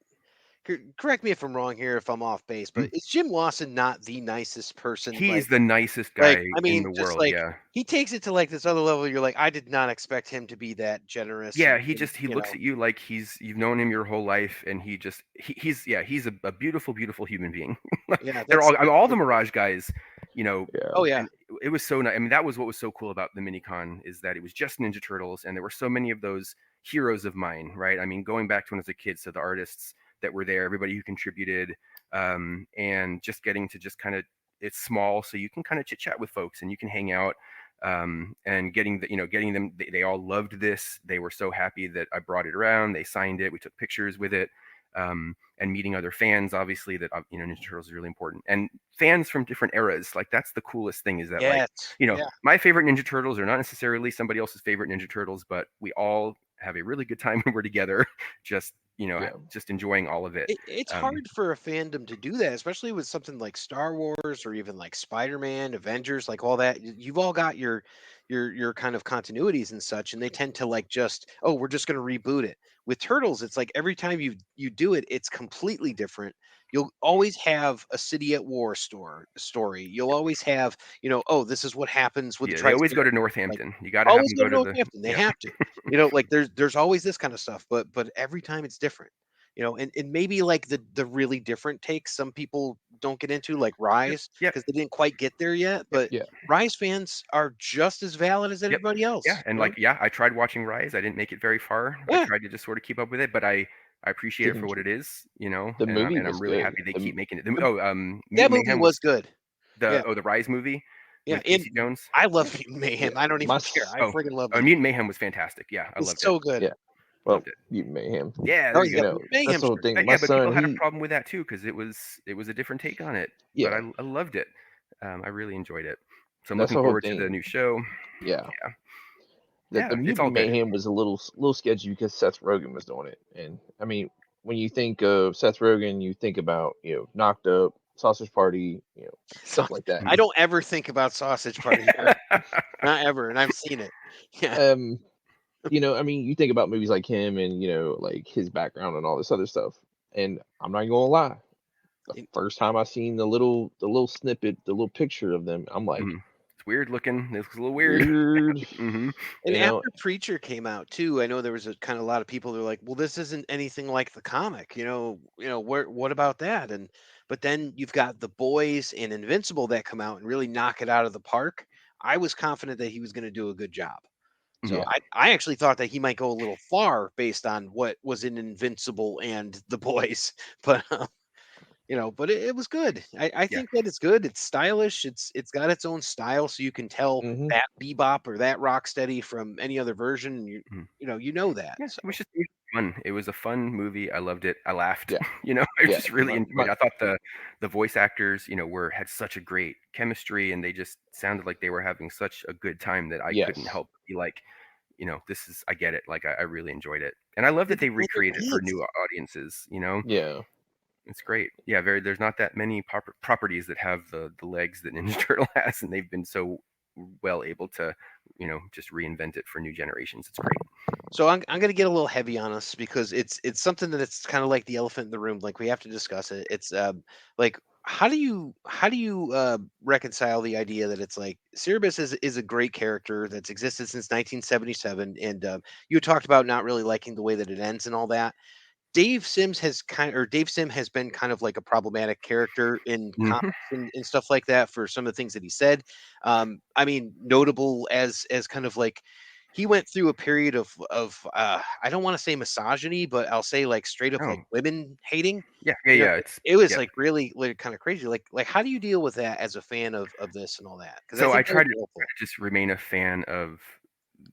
correct me if I'm wrong here, if I'm off base, but is Jim Lawson not the nicest person? He's the nicest guy in the world. He takes it to like this other level. You're like, I did not expect him to be that generous. Yeah, he looks at you like you've known him your whole life, and he's a beautiful, beautiful human being. Yeah, they're all the Mirage guys. Oh yeah. It was so nice. I mean, that was what was so cool about the Minicon, is that it was just Ninja Turtles, and there were so many of those heroes of mine, right? I mean, going back to when I was a kid, so the artists that were there, everybody who contributed, and just getting to just kind of, it's small, so you can kind of chit chat with folks and you can hang out, and getting them, they all loved this. They were so happy that I brought it around. They signed it. We took pictures with it. and meeting other fans, obviously, that Ninja Turtles is really important, and fans from different eras. Like, that's the coolest thing, is that my favorite Ninja Turtles are not necessarily somebody else's favorite Ninja Turtles, but we all have a really good time when we're together, just just enjoying all of it. It's hard for a fandom to do that, especially with something like Star Wars or even like Spider-Man, Avengers, like all that. You've all got your kind of continuities and such, and they tend to like we're just going to reboot it. With Turtles, it's like every time you do it, it's completely different. You'll always have a city at war story. You'll always have, this is what happens with the they always go to Northampton. Like, you got to always go to Northampton. They have to, like there's always this kind of stuff, but every time it's different, and maybe like the really different takes some people don't get into, like Rise, because they didn't quite get there yet. But Rise fans are just as valid as everybody else. Yeah, and I tried watching Rise. I didn't make it very far. I tried to just sort of keep up with it, but I appreciate it for what it is, The movie and was I'm really good. happy they keep making it. That movie was good. The Rise movie. Yeah, with Casey Jones. I love Mutant Mayhem. I don't even care. I freaking love it. Mutant Mayhem was fantastic. Yeah, I loved it. So good. Yeah. Well, Mutant Mayhem. Yeah, that's the whole thing. But people had a problem with that too, because it was a different take on it. Yeah. But I loved it. I really enjoyed it. So I'm looking forward to the new show. Yeah. The it's all Mutant Mayhem was a little sketchy because Seth Rogen was doing it, and I mean, when you think of Seth Rogen, you think about Knocked Up, Sausage Party, stuff like that. I don't ever think about Sausage Party, not ever, and I've seen it. Yeah. I mean, you think about movies like him and like his background and all this other stuff, and I'm not gonna lie, the first time I seen the little snippet, the little picture of them, I'm like. It's weird looking. It looks a little weird. And after Preacher came out too, I know there was a lot of people that were like, "Well, this isn't anything like the comic." What about that? But then you've got The Boys and Invincible that come out and really knock it out of the park. I was confident that he was going to do a good job. So I actually thought that he might go a little far based on what was in Invincible and The Boys, but. But it was good. I think that it's good. It's stylish. It's got its own style, so you can tell that Bebop or that Rocksteady from any other version. And you know that. Yeah, so. It was just fun. It was a fun movie. I loved it. I laughed. I just really enjoyed it. I thought the voice actors, had such a great chemistry, and they just sounded like they were having such a good time that I couldn't help but be like, I get it. Like I really enjoyed it, and I love that they recreated it for new audiences. Yeah. It's great. Yeah, there's not that many properties that have the legs that Ninja Turtle has, and they've been so well able to, just reinvent it for new generations. It's great. So I'm going to get a little heavy on us because it's something that it's kind of like the elephant in the room. Like, we have to discuss it. It's like, how do you reconcile the idea that it's like Cerebus is a great character that's existed since 1977, and you talked about not really liking the way that it ends and all that. Dave Sim has been kind of like a problematic character in comics and stuff like that for some of the things that he said. I mean, notable as kind of like he went through a period of I don't want to say misogyny, but I'll say like straight up like women hating. Yeah. It was like really kind of crazy. Like how do you deal with that as a fan of this and all that? So I try to just remain a fan of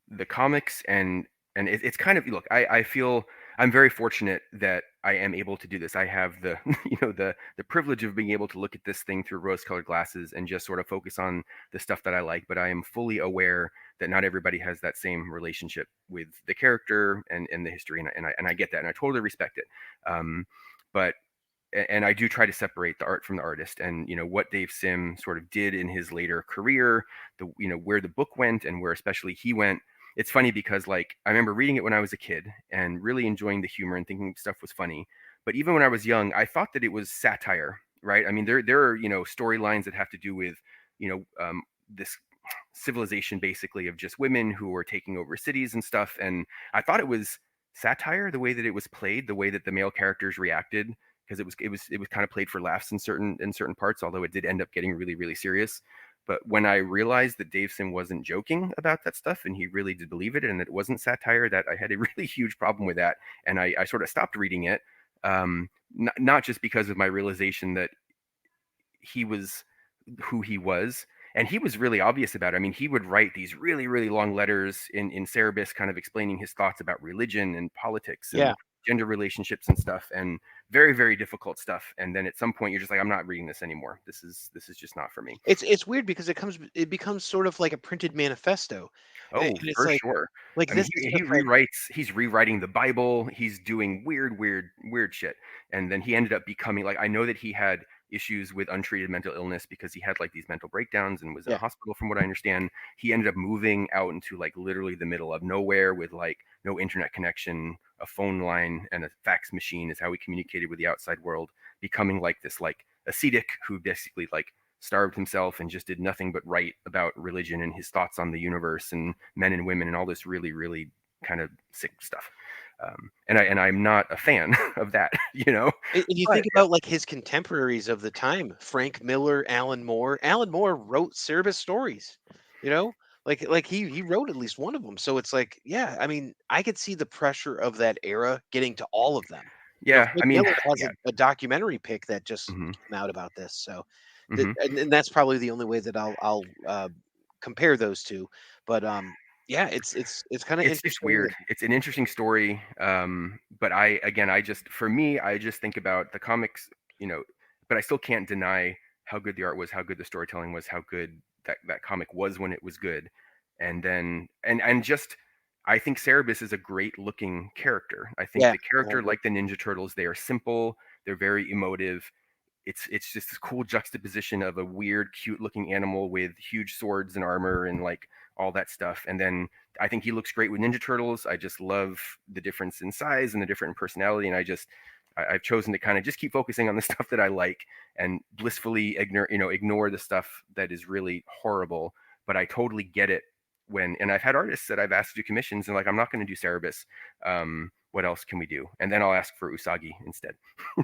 the comics, and it's kind of, look, I feel I'm very fortunate that I am able to do this. I have the the privilege of being able to look at this thing through rose-colored glasses and just sort of focus on the stuff that I like. But I am fully aware that not everybody has that same relationship with the character and the history, and I get that, and I totally respect it. But I do try to separate the art from the artist, and what Dave Sim sort of did in his later career, where the book went and where especially he went. It's funny because, like, I remember reading it when I was a kid and really enjoying the humor and thinking stuff was funny. But even when I was young, I thought that it was satire, right? I mean, there are, storylines that have to do with, this civilization basically of just women who were taking over cities and stuff. And I thought it was satire, the way that it was played, the way that the male characters reacted, because it was kind of played for laughs in certain parts, although it did end up getting really, really serious. But when I realized that Dave Sim wasn't joking about that stuff and he really did believe it and that it wasn't satire, that I had a really huge problem with that. And I sort of stopped reading it, not just because of my realization that he was who he was. And he was really obvious about it. I mean, he would write these really, really long letters in Cerebus kind of explaining his thoughts about religion and politics. And, gender relationships and stuff, and very, very difficult stuff. And then at some point you're just like, I'm not reading this anymore. This is just not for me. It's weird because it becomes sort of like a printed manifesto. Oh, And it's for sure. like I mean, this is he just like, he's rewriting the Bible. He's doing weird shit. And then he ended up becoming like, I know that he had issues with untreated mental illness because he had like these mental breakdowns and was in a hospital, from what I understand. He ended up moving out into like literally the middle of nowhere with like no internet connection, a phone line, and a fax machine is how he communicated with the outside world, becoming like this like ascetic who basically like starved himself and just did nothing but write about religion and his thoughts on the universe and men and women and all this really, really kind of sick stuff. And I'm not a fan of that, you know. And you think about like his contemporaries of the time, Frank Miller, Alan Moore. Alan Moore wrote Cerebus stories, you know, like he wrote at least one of them. So it's like, yeah, I mean, I could see the pressure of that era getting to all of them. Yeah, Frank I mean, Miller has a documentary pick that just came out about this. So, and that's probably the only way that I'll compare those two. But yeah, it's kind of interesting. It's weird. It's an interesting story. But I just think about the comics, you know, but I still can't deny how good the art was, how good the storytelling was, how good that comic was when it was good. And then, and just, I think Cerebus is a great looking character. I think the character, like the Ninja Turtles, they are simple. They're very emotive. It's just this cool juxtaposition of a weird, cute looking animal with huge swords and armor and like all that stuff. And then I think he looks great with Ninja Turtles. I just love the difference in size and the different personality. And I've chosen to kind of just keep focusing on the stuff that I like and blissfully ignore the stuff that is really horrible. But I totally get it and I've had artists that I've asked to do commissions and like, I'm not going to do Cerebus. What else can we do? And then I'll ask for Usagi instead,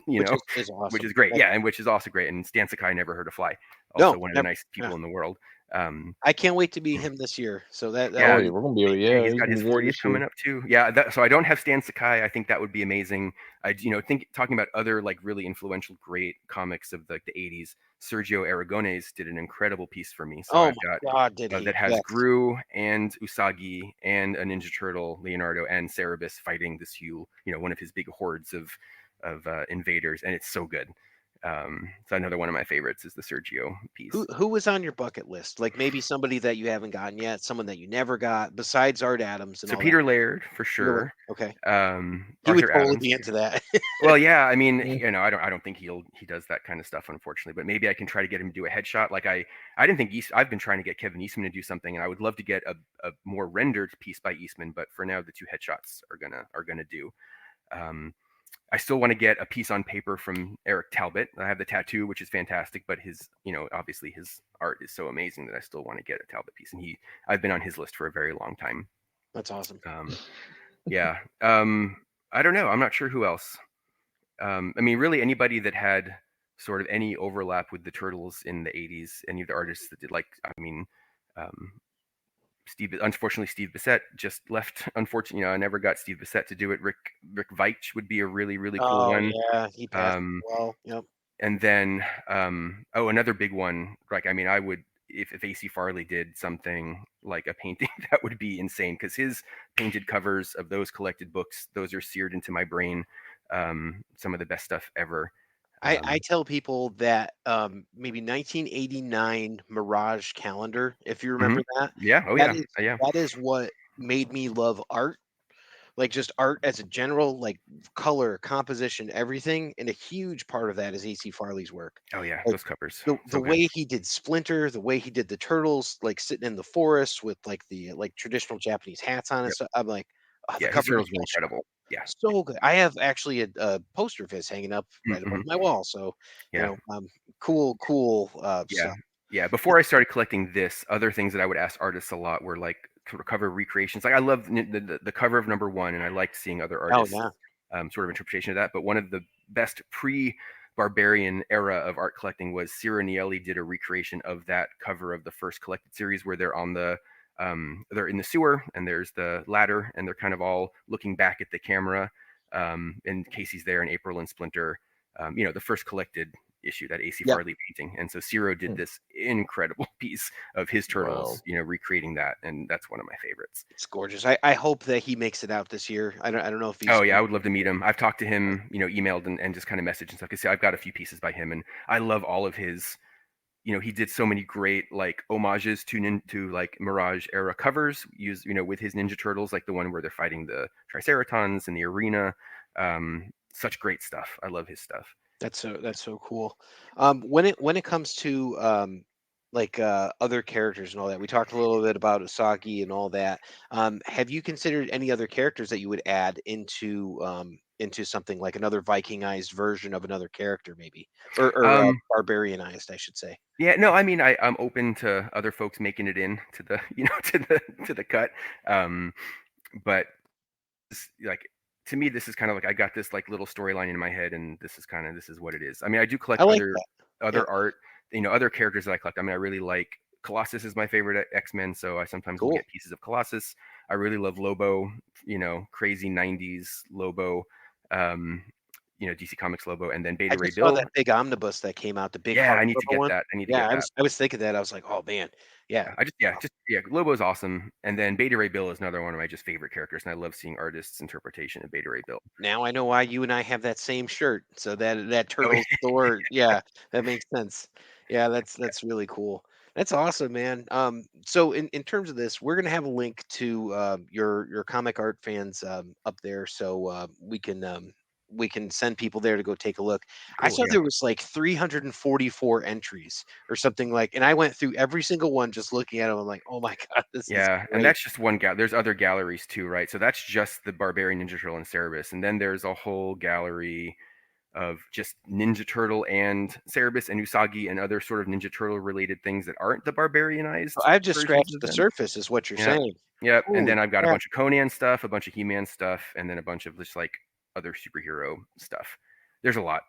which is awesome. Which is great. Yeah. And which is also great. And Stan Sakai, never heard a fly. Also one of the nicest people in the world. I can't wait to be him this year. So that we're gonna be he's got his 40th coming up too. Yeah, so I don't have Stan Sakai. I think that would be amazing. I think talking about other like really influential, great comics of the 80s. Sergio Aragonés did an incredible piece for me. So I've got that has Gru and Usagi and a Ninja Turtle, Leonardo, and Cerebus fighting this one of his big hordes of invaders, and it's so good. So another one of my favorites is the Sergio piece. Who was on your bucket list? Like maybe somebody that you haven't gotten yet, someone that you never got besides Art Adams. So Peter Laird for sure. Okay. He would totally be into that. Well, yeah. I mean, I don't think he does that kind of stuff, unfortunately. But maybe I can try to get him to do a headshot. Like I didn't think I've been trying to get Kevin Eastman to do something, and I would love to get a more rendered piece by Eastman. But for now, the two headshots are gonna do. I still want to get a piece on paper from Eric Talbot. I have the tattoo, which is fantastic, but his, obviously his art is so amazing that I still want to get a Talbot piece. And I've been on his list for a very long time. That's awesome. Yeah. I don't know. I'm not sure who else. I mean, really anybody that had sort of any overlap with the Turtles in the 80s, any of the artists that did unfortunately, Steve Bissette just left. Unfortunately, I never got Steve Bissette to do it. Rick Veitch would be a really, really cool one. Yeah, he passed well. Yep. And then, another big one. Like, I mean, I would if AC Farley did something like a painting, that would be insane because his painted covers of those collected books, those are seared into my brain. Some of the best stuff ever. I tell people that maybe 1989 Mirage calendar, if you remember that. Yeah. Oh, yeah. That is what made me love art, like just art as a general, like color, composition, everything. And a huge part of that is AC Farley's work. Oh, yeah. Like, those covers. The way he did Splinter, the way he did the Turtles, like sitting in the forest with like the traditional Japanese hats on and stuff. I'm like, the cover was incredible. Yeah, so good. I have actually a poster of his hanging up right above my wall. So, cool stuff. Yeah. Before I started collecting this, other things that I would ask artists a lot were like cover recreations. Like I love the cover of #1, and I liked seeing other artists sort of interpretation of that. But one of the best pre-Barbarian era of art collecting was Ciro Nieli did a recreation of that cover of the first collected series where they're on they're in the sewer and there's the ladder and they're kind of all looking back at the camera. And Casey's there and April and Splinter. The first collected issue, that AC Farley painting. And so Ciro did this incredible piece of his turtles, recreating that, and that's one of my favorites. It's gorgeous. I hope that he makes it out this year. I don't know if he's. Oh yeah, I would love to meet him. I've talked to him, emailed and just kind of messaged and stuff. Because I've got a few pieces by him, and I love all of his. He did so many great like homages to like Mirage era covers, with his Ninja Turtles, like the one where they're fighting the Triceratons in the arena. Such great stuff. I love his stuff. That's so cool. When it comes to other characters and all that, we talked a little bit about Usagi and all that. Have you considered any other characters that you would add into something like another Vikingized version of another character, maybe, or Barbarianized, I should say? Yeah, no, I mean, I'm open to other folks making it in to the to the cut, but like, to me, this is kind of like I got this like little storyline in my head, and this is what it is. I mean, I do collect other art, other characters that I collect. I mean, I really like Colossus is my favorite X-Men, so I sometimes will get pieces of Colossus. I really love Lobo, crazy 90s Lobo, DC Comics Lobo, and then Beta Ray Bill. I saw that big omnibus that came out, the big I need to get one. that. I need to get that. I was thinking that. I was like, oh man, Lobo's awesome, and then Beta Ray Bill is another one of my just favorite characters, and I love seeing artists' interpretation of Beta Ray Bill. Now I know why you and I have that same shirt. So that turtle store, that makes sense. Yeah, that's really cool. That's awesome, man. So in terms of this, we're gonna have a link to your comic art fans up there, so we can send people there to go take a look. Cool, I saw there was like 344 entries or something and I went through every single one just looking at them. I'm like, oh my god, this is great. And that's just one gallery. There's other galleries too, right? So that's just the Barbarian Ninja Turtle and Cerebus, and then there's a whole gallery of just Ninja Turtle and Cerebus and Usagi and other sort of Ninja Turtle related things that aren't the Barbarianized. So I've just scratched the surface, is what you're saying. Yep. Ooh, and then I've got a bunch of Conan stuff, a bunch of He-Man stuff, and then a bunch of just like other superhero stuff. There's a lot.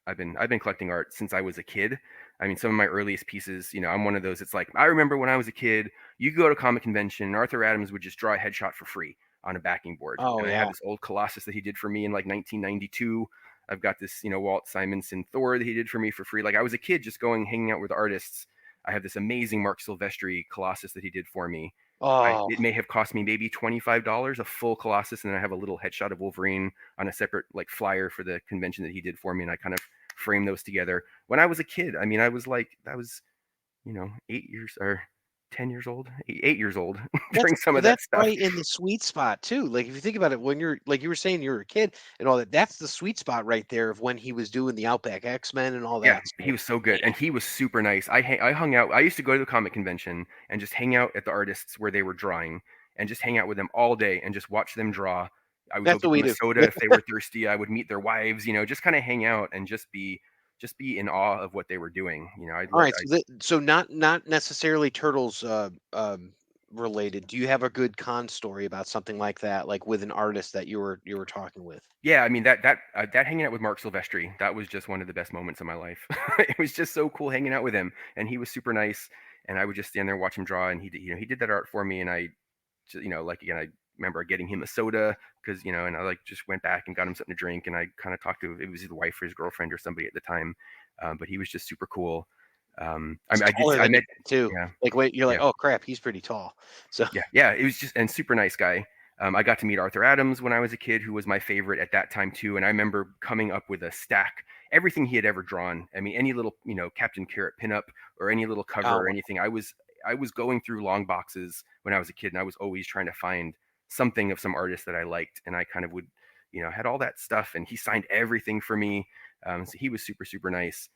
I've been collecting art since I was a kid. I mean, some of my earliest pieces, I'm one of those. It's like, I remember when I was a kid, you go to a comic convention and Arthur Adams would just draw a headshot for free on a backing board. Oh, and I have this old Colossus that he did for me in like 1992. I've got this, Walt Simonson Thor that he did for me for free. Like, I was a kid just hanging out with artists. I have this amazing Mark Silvestri Colossus that he did for me. It may have cost me maybe $25, a full Colossus, and then I have a little headshot of Wolverine on a separate like flyer for the convention that he did for me, and I kind of framed those together. When I was a kid, I mean, I was 8 years or 10 years old, 8 years old during some of that stuff. That's right in the sweet spot too. Like, if you think about it, when you're, like you were saying, you were a kid and all that, that's the sweet spot right there of when he was doing the Outback X-Men and all that. Yeah, he was so good, and he was super nice. I hung out. I used to go to the comic convention and just hang out at the artists where they were drawing, and just hang out with them all day and just watch them draw. I would go get them a soda if they were thirsty. I would meet their wives, just kind of hang out and just be in awe of what they were doing. All right. So not necessarily Turtles related. Do you have a good con story about something like that, like with an artist that you were talking with? Yeah, I mean, that hanging out with Mark Silvestri, that was just one of the best moments of my life. It was just so cool hanging out with him, and he was super nice. And I would just stand there and watch him draw, and he did that art for me, and I remember getting him a soda because, and I just went back and got him something to drink, and I kind of talked to, it was his wife or his girlfriend or somebody at the time, but he was just super cool. I met too. Yeah. Like, wait, you're like, oh crap, he's pretty tall. So yeah, it was just, and super nice guy. I got to meet Arthur Adams when I was a kid, who was my favorite at that time too. And I remember coming up with a stack, everything he had ever drawn. I mean, any little, Captain Carrot pinup or any little cover or anything. I was going through long boxes when I was a kid, and I was always trying to find something of some artist that I liked, and I kind of would, had all that stuff, and he signed everything for me. So he was super, super nice.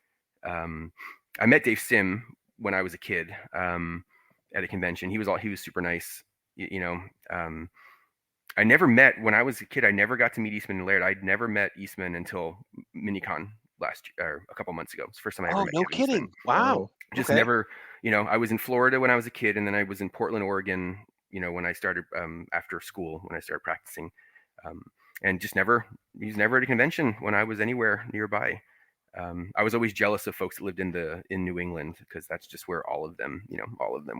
I met Dave Sim when I was a kid at a convention. He was super nice. I never met, when I was a kid, I never got to meet Eastman and Laird. I'd never met Eastman until Minicon last year, or a couple months ago. It's the first time I ever met him. No kidding. Eastman. Wow. Just never, I was in Florida when I was a kid, and then I was in Portland, Oregon, when I started after school, when I started practicing, and he was never at a convention when I was anywhere nearby. I was always jealous of folks that lived in New England, because that's just where all of them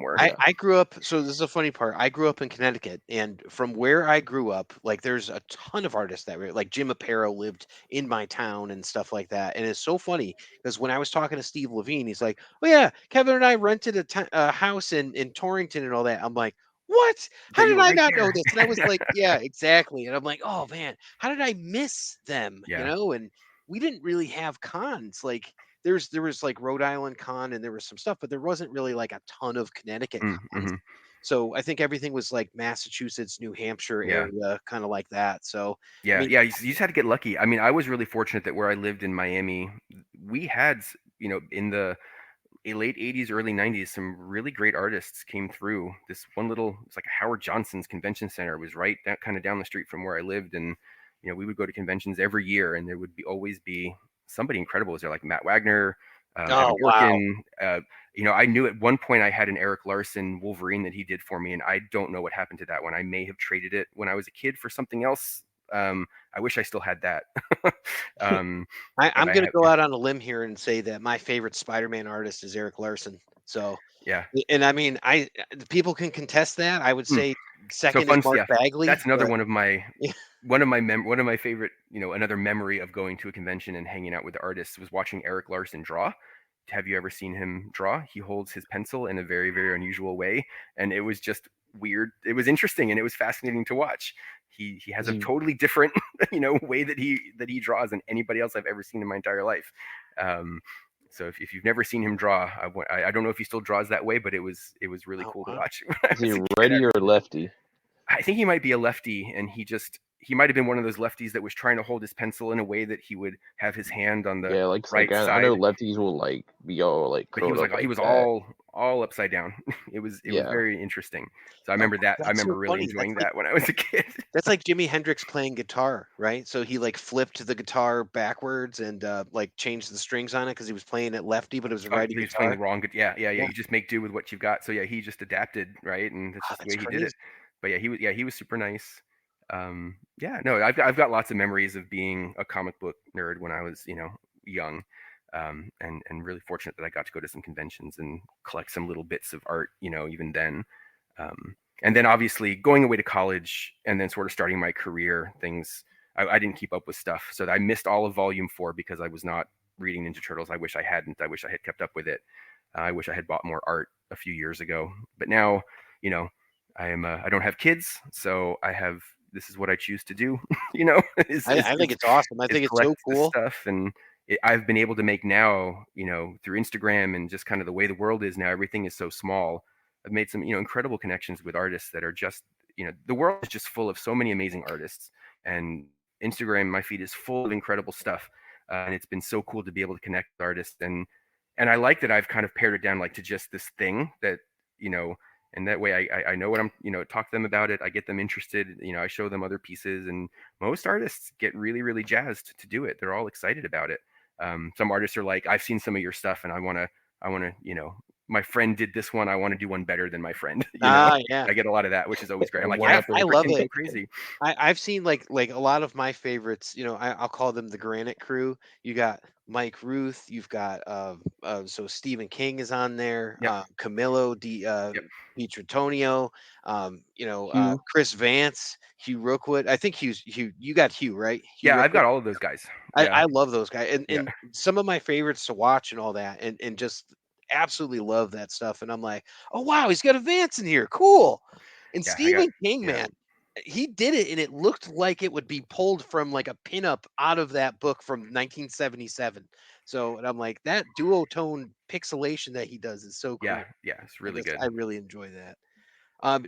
were. I grew up, so this is a funny part. I grew up in Connecticut, and from where I grew up, like there's a ton of artists that were like Jim Aparo lived in my town and stuff like that. And it's so funny because when I was talking to Steve Levine, he's like, "Oh yeah, Kevin and I rented a house in Torrington and all that." I'm like, "What? How did I not know this?" And I was like, "Yeah, exactly." And I'm like, "Oh man, how did I miss them?" Yeah. And we didn't really have cons. Like there was like Rhode Island Con and there was some stuff, but there wasn't really like a ton of Connecticut cons. Mm-hmm. So I think everything was like Massachusetts, New Hampshire area, kind of like that. So yeah, I mean, you just had to get lucky. I mean, I was really fortunate that where I lived in Miami, we had, in the late 80s, early 90s, some really great artists came through. This one it's like a Howard Johnson's convention center was right kind of down the street from where I lived. And, we would go to conventions every year, and there would always be somebody incredible. Was there like Matt Wagner, Evan Yorkin? I knew at one point I had an Eric Larson Wolverine that he did for me, and I don't know what happened to that one. I may have traded it when I was a kid for something else. I wish I still had that. I'm going to go out on a limb here and say that my favorite Spider-Man artist is Eric Larson. So yeah, and I mean, people can contest that. I would say second is Mark Bagley. That's another one of my one of my favorite. Another memory of going to a convention and hanging out with the artists was watching Eric Larson draw. Have you ever seen him draw? He holds his pencil in a very, very unusual way, and it was just weird. It was interesting, and it was fascinating to watch. He has a totally different way that he draws than anybody else I've ever seen in my entire life. So if you've never seen him draw, I don't know if he still draws that way, but it was really cool to watch. Is he righty or lefty? I think he might be a lefty, and he might have been one of those lefties that was trying to hold his pencil in a way that he would have his hand on the right side. I know lefties will like be all like, but he was all upside down. It was very interesting. So I remember that. I remember really enjoying that when I was a kid. That's like Jimi Hendrix playing guitar, right? So he like flipped the guitar backwards and like changed the strings on it because he was playing it lefty, but it was righty. He was playing the wrong. Yeah. You just make do with what you've got. So yeah, he just adapted, right? And that's just the way he did it. But yeah, he was super nice. I've got lots of memories of being a comic book nerd when I was young, and really fortunate that I got to go to some conventions and collect some little bits of art even then, and then obviously going away to college and then sort of starting my career, I didn't keep up with stuff, so I missed all of volume 4 because I was not reading Ninja Turtles. I wish I hadn't. I wish I had kept up with it. I wish I had bought more art a few years ago, but now I don't have kids, so this is what I choose to do. I think it's awesome. I think it's so cool stuff, and I've been able to make now, through Instagram and just kind of the way the world is now, everything is so small. I've made some, incredible connections with artists that are just, the world is just full of so many amazing artists, and Instagram, my feed is full of incredible stuff. And it's been so cool to be able to connect with artists. And I like that I've kind of pared it down, like to just this thing that, and that way I know what I'm, talk to them about it. I get them interested, I show them other pieces, and most artists get really, really jazzed to do it. They're all excited about it. Some artists are like, I've seen some of your stuff and I want to, my friend did this one. I want to do one better than my friend. Yeah. I get a lot of that, which is always great. I'm like, I love it. Crazy. I've seen like a lot of my favorites. I'll call them the Granite Crew. You got Mike Ruth. You've got so Stephen King is on there. Yep. Camilo Pietratonio. Chris Vance, Hugh Rookwood. I think Hugh. You got Hugh, right? Hugh I've Rookwood. got all of those guys. I love those guys, and some of my favorites to watch and all that, and just absolutely love that stuff. And I'm like, oh wow, he's got a Vance in here, cool. And Stephen King, man, he did it, and it looked like it would be pulled from like a pinup out of that book from 1977. So, and I'm like, that duotone pixelation that he does is so cool. Yeah, it's really good. I really enjoy that.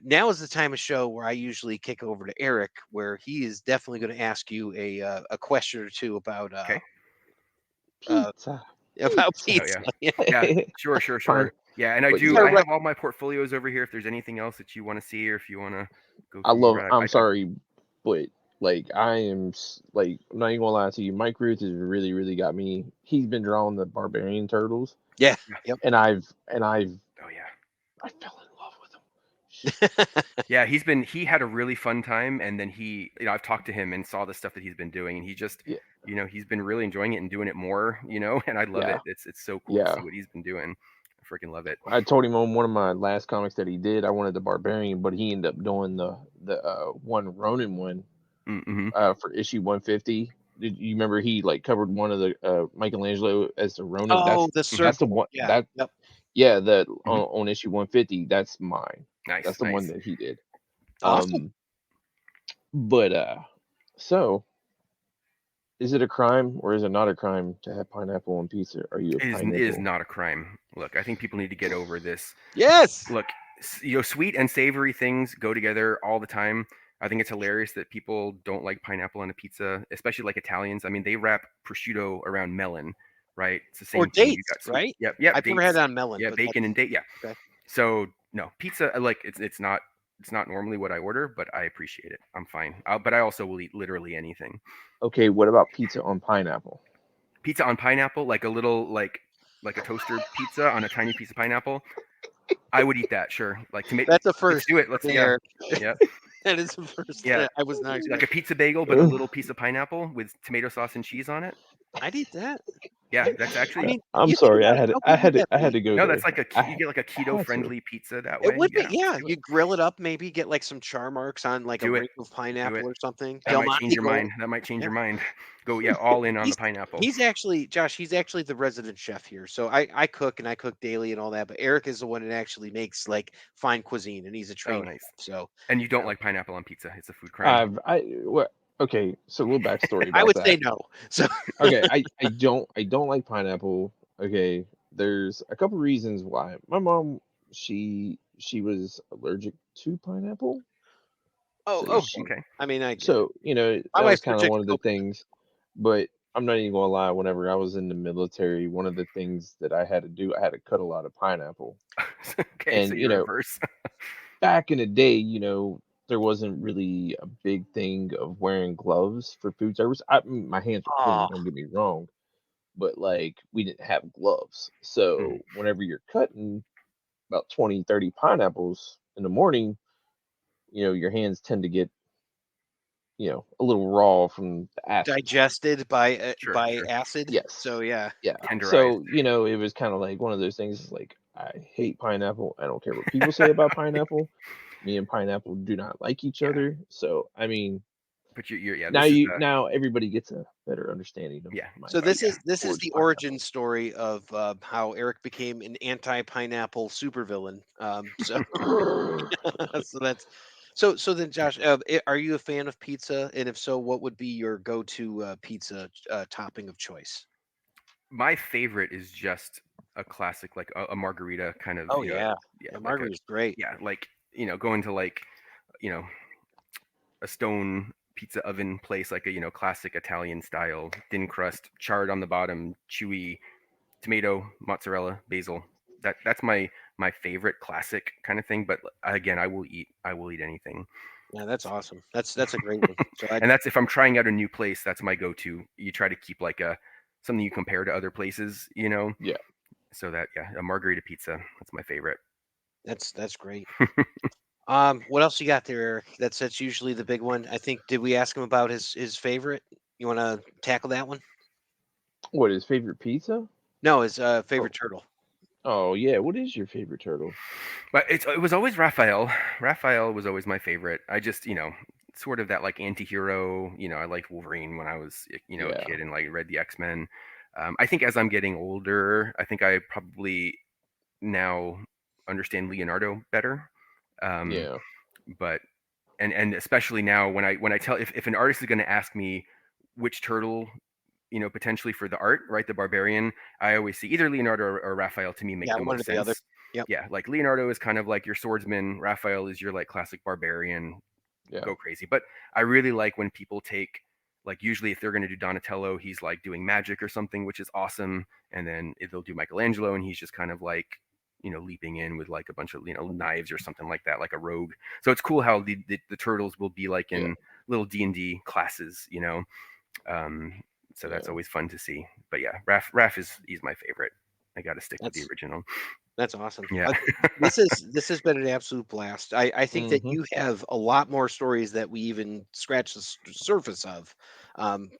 Now is the time of show where I usually kick over to Eric, where he is definitely going to ask you a question or two about pizza. About pizza. Oh, yeah. Sure. Yeah, and I have all my portfolios over here if there's anything else that you want to see or if you want to go through. I'm sorry, but like I am like, I'm not even gonna lie to you, Mike Ruth has really, really got me. He's been drawing the Barbarian Turtles. Yeah. Yep. And I fell in love with him. Yeah, he had a really fun time, and then I've talked to him and saw the stuff that he's been doing, and he's been really enjoying it and doing it more, and I love it. It's so cool to see what he's been doing. I freaking love it. I told him on one of my last comics that he did, I wanted the Barbarian, but he ended up doing the one Ronin one for issue 150. Did you remember he like covered one of the Michelangelo as the Ronin? Oh, that's the one. Yeah. That on issue 150. That's mine. Nice. That's the one that he did. Awesome. But so is it a crime or is it not a crime to have pineapple on pizza? Are you It is not a crime. Look, I think people need to get over this. Yes. Look, sweet and savory things go together all the time. I think it's hilarious that people don't like pineapple on a pizza, especially like Italians. I mean, they wrap prosciutto around melon, right? It's the same or thing. Dates, right? Yep. I've never had it on melon. Yeah, bacon and date. Yeah. Okay. So no, pizza. Like it's not normally what I order, but I appreciate it. I'm fine. But I also will eat literally anything. Okay, what about pizza on pineapple? Pizza on pineapple, like a little like a toaster pizza on a tiny piece of pineapple. I would eat that, sure. Like tomato. That's the first. Let's do it. Let's there. Yeah. That is the first. Yeah. I was not like a pizza bagel, but a little piece of pineapple with tomato sauce and cheese on it. I'd eat that. Yeah, that's actually. I mean, I'm sorry, I had to go. No, there. that's like you get like a keto friendly pizza that way. It would be, yeah. You grill it up, maybe get like some char marks on like a ring of pineapple or something. That might change your mind. That might change your mind. Go, all in on the pineapple. He's actually, Josh, he's actually the resident chef here. So I cook and I cook daily and all that, but Eric is the one that actually makes like fine cuisine and he's a trainer. Nice. So and you don't like pineapple on pizza? It's a food crime. Okay, so a little backstory about I would that. say no. So okay, I don't like pineapple. Okay, there's a couple reasons why. My mom, she was allergic to pineapple. Okay. I mean, that was kind of one of the things. But I'm not even gonna lie. Whenever I was in the military, one of the things that I had to do, I had to cut a lot of pineapple. Okay, and so reverse. Back in the day, there wasn't really a big thing of wearing gloves for food service. My hands were clean, don't get me wrong, but like we didn't have gloves. So whenever you're cutting about 20, 30 pineapples in the morning, your hands tend to get, a little raw from the acid. Digested by acid. Yes. So yeah. So, it was kind of like one of those things like, I hate pineapple. I don't care what people say about pineapple. Me and pineapple do not like each other. So I mean, but now everybody gets a better understanding of So this is the origin story of how Eric became an anti-pineapple supervillain. So then Josh, are you a fan of pizza? And if so, what would be your go-to pizza topping of choice? My favorite is just a classic, like a margarita kind of. Margarita's great. Yeah, like going to like a stone pizza oven place, like a classic Italian style, thin crust, charred on the bottom, chewy, tomato, mozzarella, basil. That's my favorite classic kind of thing. But again, I will eat anything. Yeah, that's awesome. That's a great one. So and that's if I'm trying out a new place, that's my go-to. You try to keep like something you compare to other places, Yeah. So that a margarita pizza, that's my favorite. That's great. What else you got there, Eric? That's usually the big one. I think, did we ask him about his favorite? You want to tackle that one? What, his favorite pizza? No, his favorite turtle. Oh yeah, what is your favorite turtle? But it was always Raphael. Raphael was always my favorite. I just sort of that like anti-hero. I liked Wolverine when I was a kid and like read the X-Men. I think as I'm getting older, I think I probably now understand Leonardo better. But and especially now when I tell if an artist is going to ask me which turtle potentially for the art, right, the Barbarian, I always see either Leonardo or Raphael. To me make the most sense. Yeah, like Leonardo is kind of like your swordsman, Raphael is your like classic barbarian, go crazy. But I really like when people take, like, usually if they're going to do Donatello, he's like doing magic or something, which is awesome. And then if they'll do Michelangelo and he's just kind of like leaping in with like a bunch of knives or something like that, like a rogue. So it's cool how the turtles will be like in little D&D classes, so that's always fun to see. But yeah, Raph he's my favorite. I got to stick with the original. That's awesome. Yeah. This has been an absolute blast. I think that you have a lot more stories that we even scratch the surface of.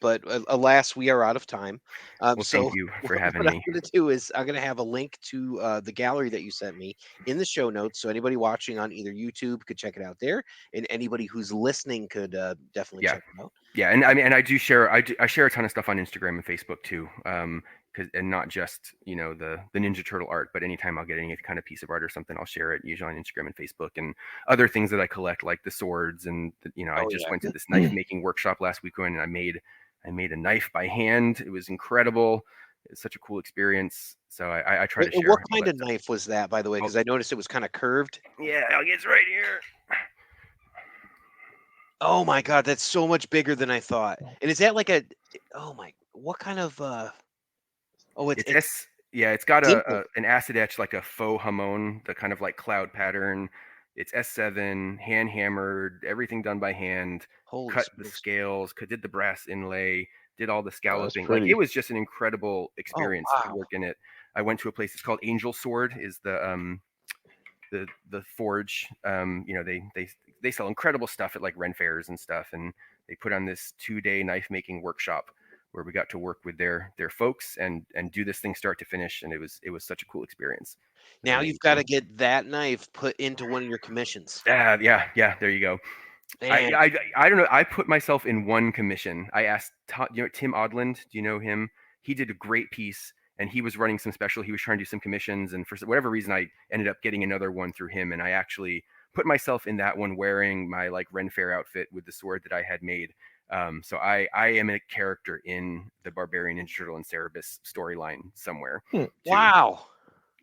But alas, we are out of time. Well, So thank you for having what I'm me. going to do is I'm going to have a link to the gallery that you sent me in the show notes. So anybody watching on either YouTube could check it out there, and anybody who's listening could definitely check it out. Yeah, and I mean, and I share a ton of stuff on Instagram and Facebook too. And not just the Ninja Turtle art, but anytime I'll get any kind of piece of art or something, I'll share it usually on Instagram and Facebook, and other things that I collect like the swords and I just went to this knife making workshop last weekend and I made a knife by hand. It was incredible. It's such a cool experience. So I try to share. What kind of knife was that, by the way? Because I noticed it was kind of curved. Yeah, it's right here. Oh my God, that's so much bigger than I thought. And is that like what kind of it's got an acid etch, like a faux hamon, the kind of like cloud pattern. It's S7, hand hammered, everything done by hand. Cut the scales, did the brass inlay, did all the scalloping. Like, it was just an incredible experience to work in it. I went to a place, it's called Angel Sword, is the forge. They sell incredible stuff at like Ren fairs and stuff, and they put on this 2-day knife making workshop where we got to work with their folks and do this thing start to finish, and it was such a cool experience. Now you've got to get that knife put into one of your commissions. Yeah, there you go. I don't know. I put myself in one commission. I asked Tim Odland. Do you know him? He did a great piece, and he was running some special. He was trying to do some commissions, and for whatever reason, I ended up getting another one through him, and I actually put myself in that one wearing my like Ren Fair outfit with the sword that I had made. So I am a character in the Barbarian Ninja Turtle and Cerebus storyline somewhere. Wow.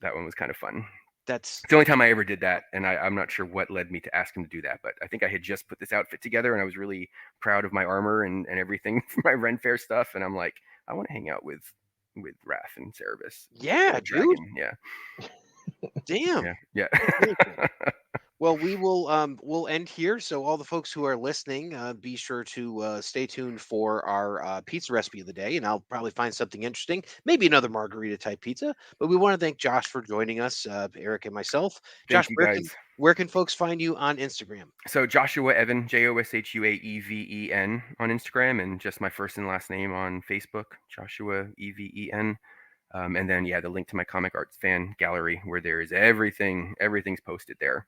That one was kind of fun. It's the only time I ever did that, and I'm not sure what led me to ask him to do that, but I think I had just put this outfit together, and I was really proud of my armor and everything for my Ren Fair stuff, and I'm like, I want to hang out with Raph and Cerebus. Yeah, dude. Yeah. Damn. Yeah. Well, we will we'll end here. So all the folks who are listening, be sure to stay tuned for our pizza recipe of the day, and I'll probably find something interesting, maybe another margarita type pizza. But we want to thank Josh for joining us, Eric and myself. Josh, where can folks find you on Instagram? So Joshua Evan, JOSHUAEVEN on Instagram, and just my first and last name on Facebook, Joshua EVEN. And then the link to my comic arts fan gallery where there is everything's posted there.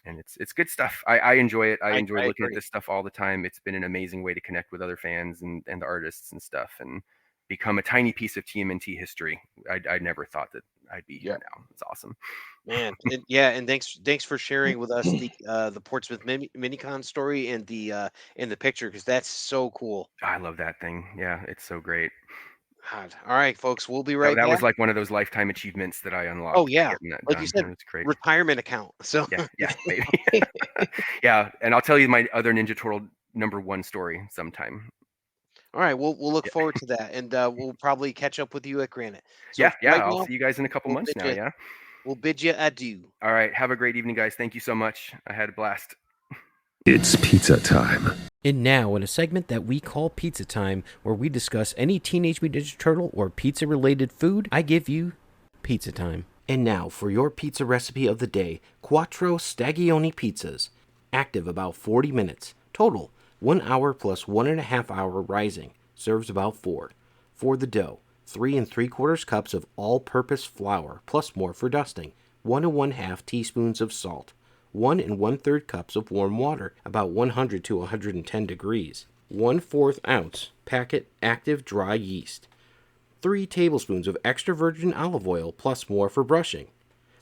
And it's good stuff. I enjoy it. I enjoy looking at this stuff all the time. It's been an amazing way to connect with other fans and the artists and stuff, and become a tiny piece of TMNT history. I never thought that I'd be here now. It's awesome, man. And thanks for sharing with us the Portsmouth Minicon story and the picture, because that's so cool. I love that thing. Yeah, it's so great. God. All right, folks, we'll be right back. That was like one of those lifetime achievements that I unlocked. Oh yeah, like you said, it's great. Retirement account. So yeah, maybe. Yeah, and I'll tell you my other Ninja Turtle #1 story sometime. All right, we'll look forward to that, and we'll probably catch up with you at Granite. So I'll see you guys in a couple months now. Yeah, we'll bid you adieu. All right, have a great evening, guys. Thank you so much. I had a blast. It's pizza time. And now, in a segment that we call Pizza Time, where we discuss any Teenage Mutant Ninja Turtle or pizza-related food, I give you Pizza Time. And now, for your pizza recipe of the day, Quattro Stagioni Pizzas. Active about 40 minutes. Total, 1 hour plus 1.5 hour rising. Serves about 4. For the dough, 3 3/4 cups of all-purpose flour, plus more for dusting. 1 1/2 teaspoons of salt. 1 1/3 cups of warm water, about 100 to 110 degrees. 1/4 ounce packet active dry yeast. 3 tablespoons of extra virgin olive oil plus more for brushing.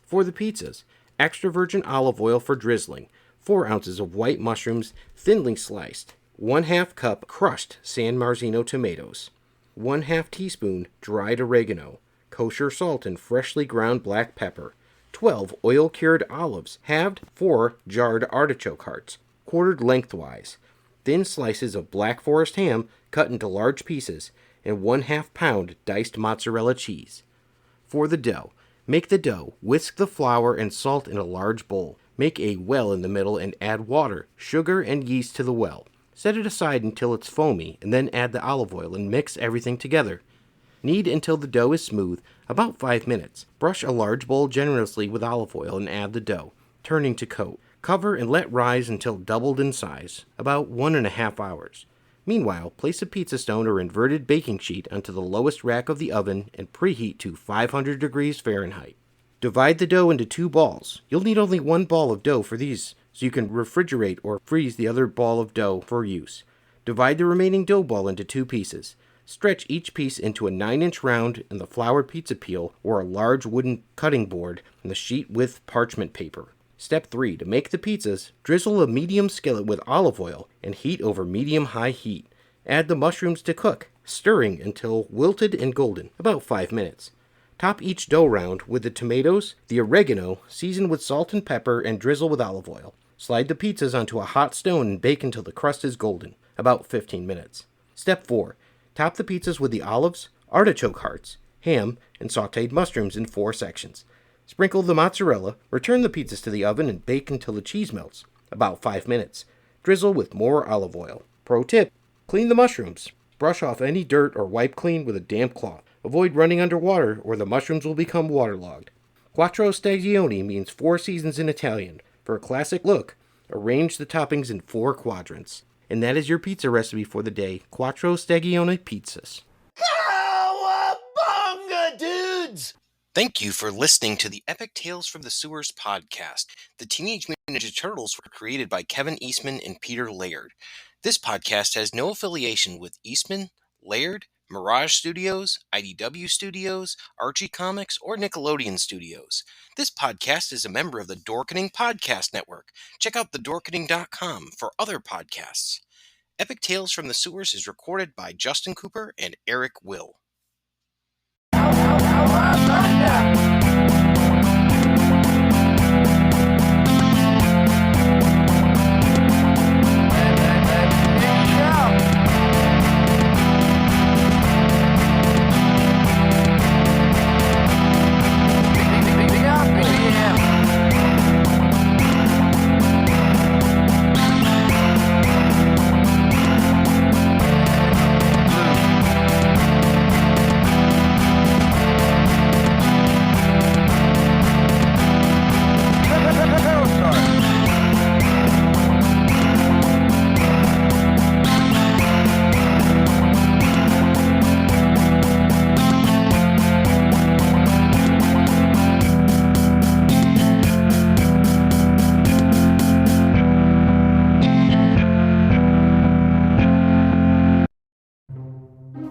For the pizzas, extra virgin olive oil for drizzling. 4 ounces of white mushrooms thinly sliced. 1/2 cup crushed San Marzino tomatoes. 1/2 teaspoon dried oregano. Kosher salt and freshly ground black pepper. 12 oil-cured olives, halved. 4 jarred artichoke hearts, quartered lengthwise. Thin slices of Black Forest ham cut into large pieces, and 1/2 pound diced mozzarella cheese. For the dough, make the dough, whisk the flour and salt in a large bowl. Make a well in the middle and add water, sugar, and yeast to the well. Set it aside until it's foamy, and then add the olive oil and mix everything together. Knead until the dough is smooth, about 5 minutes. Brush a large bowl generously with olive oil and add the dough, turning to coat. Cover and let rise until doubled in size, about 1.5 hours. Meanwhile, place a pizza stone or inverted baking sheet onto the lowest rack of the oven and preheat to 500 degrees Fahrenheit. Divide the dough into 2 balls. You'll need only 1 ball of dough for these, so you can refrigerate or freeze the other ball of dough for use. Divide the remaining dough ball into 2 pieces. Stretch each piece into a 9-inch round in the floured pizza peel or a large wooden cutting board and the sheet with parchment paper. Step 3. To make the pizzas, drizzle a medium skillet with olive oil and heat over medium-high heat. Add the mushrooms to cook, stirring until wilted and golden, about 5 minutes. Top each dough round with the tomatoes, the oregano, season with salt and pepper, and drizzle with olive oil. Slide the pizzas onto a hot stone and bake until the crust is golden, about 15 minutes. Step 4. Top the pizzas with the olives, artichoke hearts, ham, and sautéed mushrooms in 4 sections. Sprinkle the mozzarella, return the pizzas to the oven, and bake until the cheese melts, about 5 minutes. Drizzle with more olive oil. Pro tip: clean the mushrooms. Brush off any dirt or wipe clean with a damp cloth. Avoid running underwater or the mushrooms will become waterlogged. Quattro Stagioni means 4 seasons in Italian. For a classic look, arrange the toppings in 4 quadrants. And that is your pizza recipe for the day: Quattro Stagioni Pizzas. Cowabunga, dudes! Thank you for listening to the Epic Tales from the Sewers podcast. The Teenage Mutant Ninja Turtles were created by Kevin Eastman and Peter Laird. This podcast has no affiliation with Eastman, Laird, Mirage Studios, IDW Studios, Archie Comics, or Nickelodeon Studios. This podcast is a member of the Dorkening Podcast Network. Check out thedorkening.com for other podcasts. Epic Tales from the Sewers is recorded by Justin Cooper and Eric Will.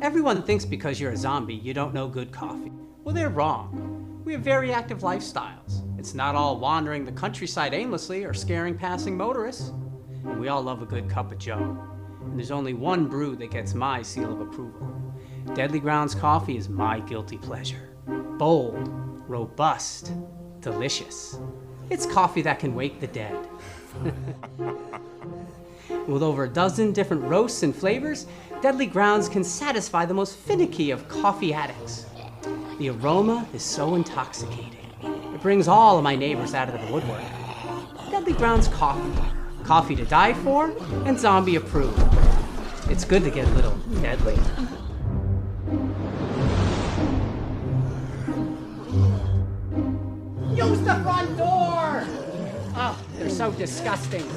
Everyone thinks because you're a zombie, you don't know good coffee. Well, they're wrong. We have very active lifestyles. It's not all wandering the countryside aimlessly or scaring passing motorists. And we all love a good cup of joe. And there's only one brew that gets my seal of approval. Deadly Grounds coffee is my guilty pleasure. Bold, robust, delicious. It's coffee that can wake the dead. With over a dozen different roasts and flavors, Deadly Grounds can satisfy the most finicky of coffee addicts. The aroma is so intoxicating. It brings all of my neighbors out of the woodwork. Deadly Grounds coffee. Coffee to die for and zombie approved. It's good to get a little deadly. Use the front door! Oh, they're so disgusting.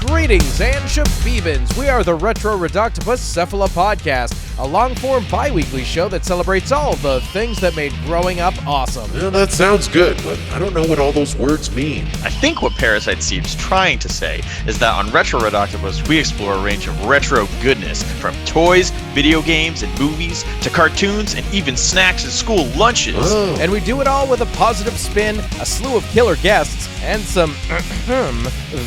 Greetings and shabibans! We are the Retro Reductopus Cephala Podcast, a long-form bi-weekly show that celebrates all the things that made growing up awesome. Yeah, that sounds good, but I don't know what all those words mean. I think what Parasite seems trying to say is that on Retro Reductopus, we explore a range of retro goodness, from toys, video games, and movies, to cartoons, and even snacks and school lunches. Oh. And we do it all with a positive spin, a slew of killer guests, and some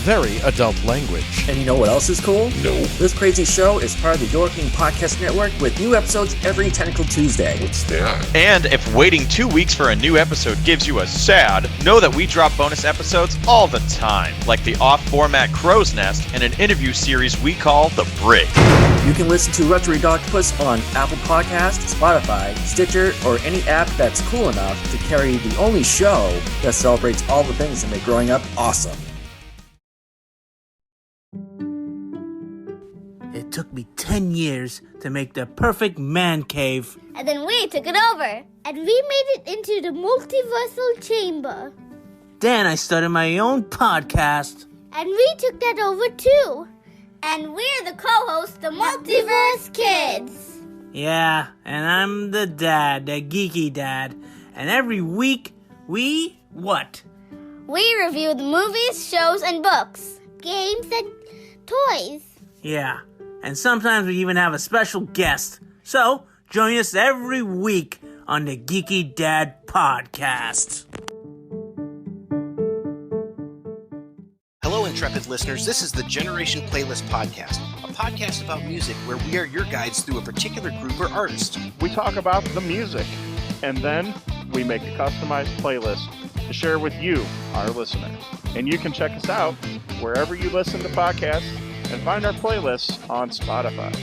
very adult language. And you know what else is cool? No. This crazy show is part of the Dorkening Podcast Network with new episodes every Tentacle Tuesday. What's that? And if waiting 2 weeks for a new episode gives you a sad, know that we drop bonus episodes all the time, like the off-format Crow's Nest and an interview series we call The Brig. You can listen to Retro Reductopus on Apple Podcasts, Spotify, Stitcher, or any app that's cool enough to carry the only show that celebrates all the things that make growing up awesome. It took me 10 years to make the perfect man cave. And then we took it over, and we made it into the multiversal chamber. Then I started my own podcast. And we took that over too. And we're the co-hosts, the Multiverse Kids. Yeah, and I'm the dad, the geeky dad. And every week, we what? We review the movies, shows, and books, games, and toys. Yeah, and sometimes we even have a special guest. So, join us every week on the Geeky Dad Podcast. Hello, intrepid listeners. This is the Generation Playlist Podcast, a podcast about music where we are your guides through a particular group or artist. We talk about the music, and then we make a customized playlist to share with you, our listeners. And you can check us out wherever you listen to podcasts and find our playlists on Spotify.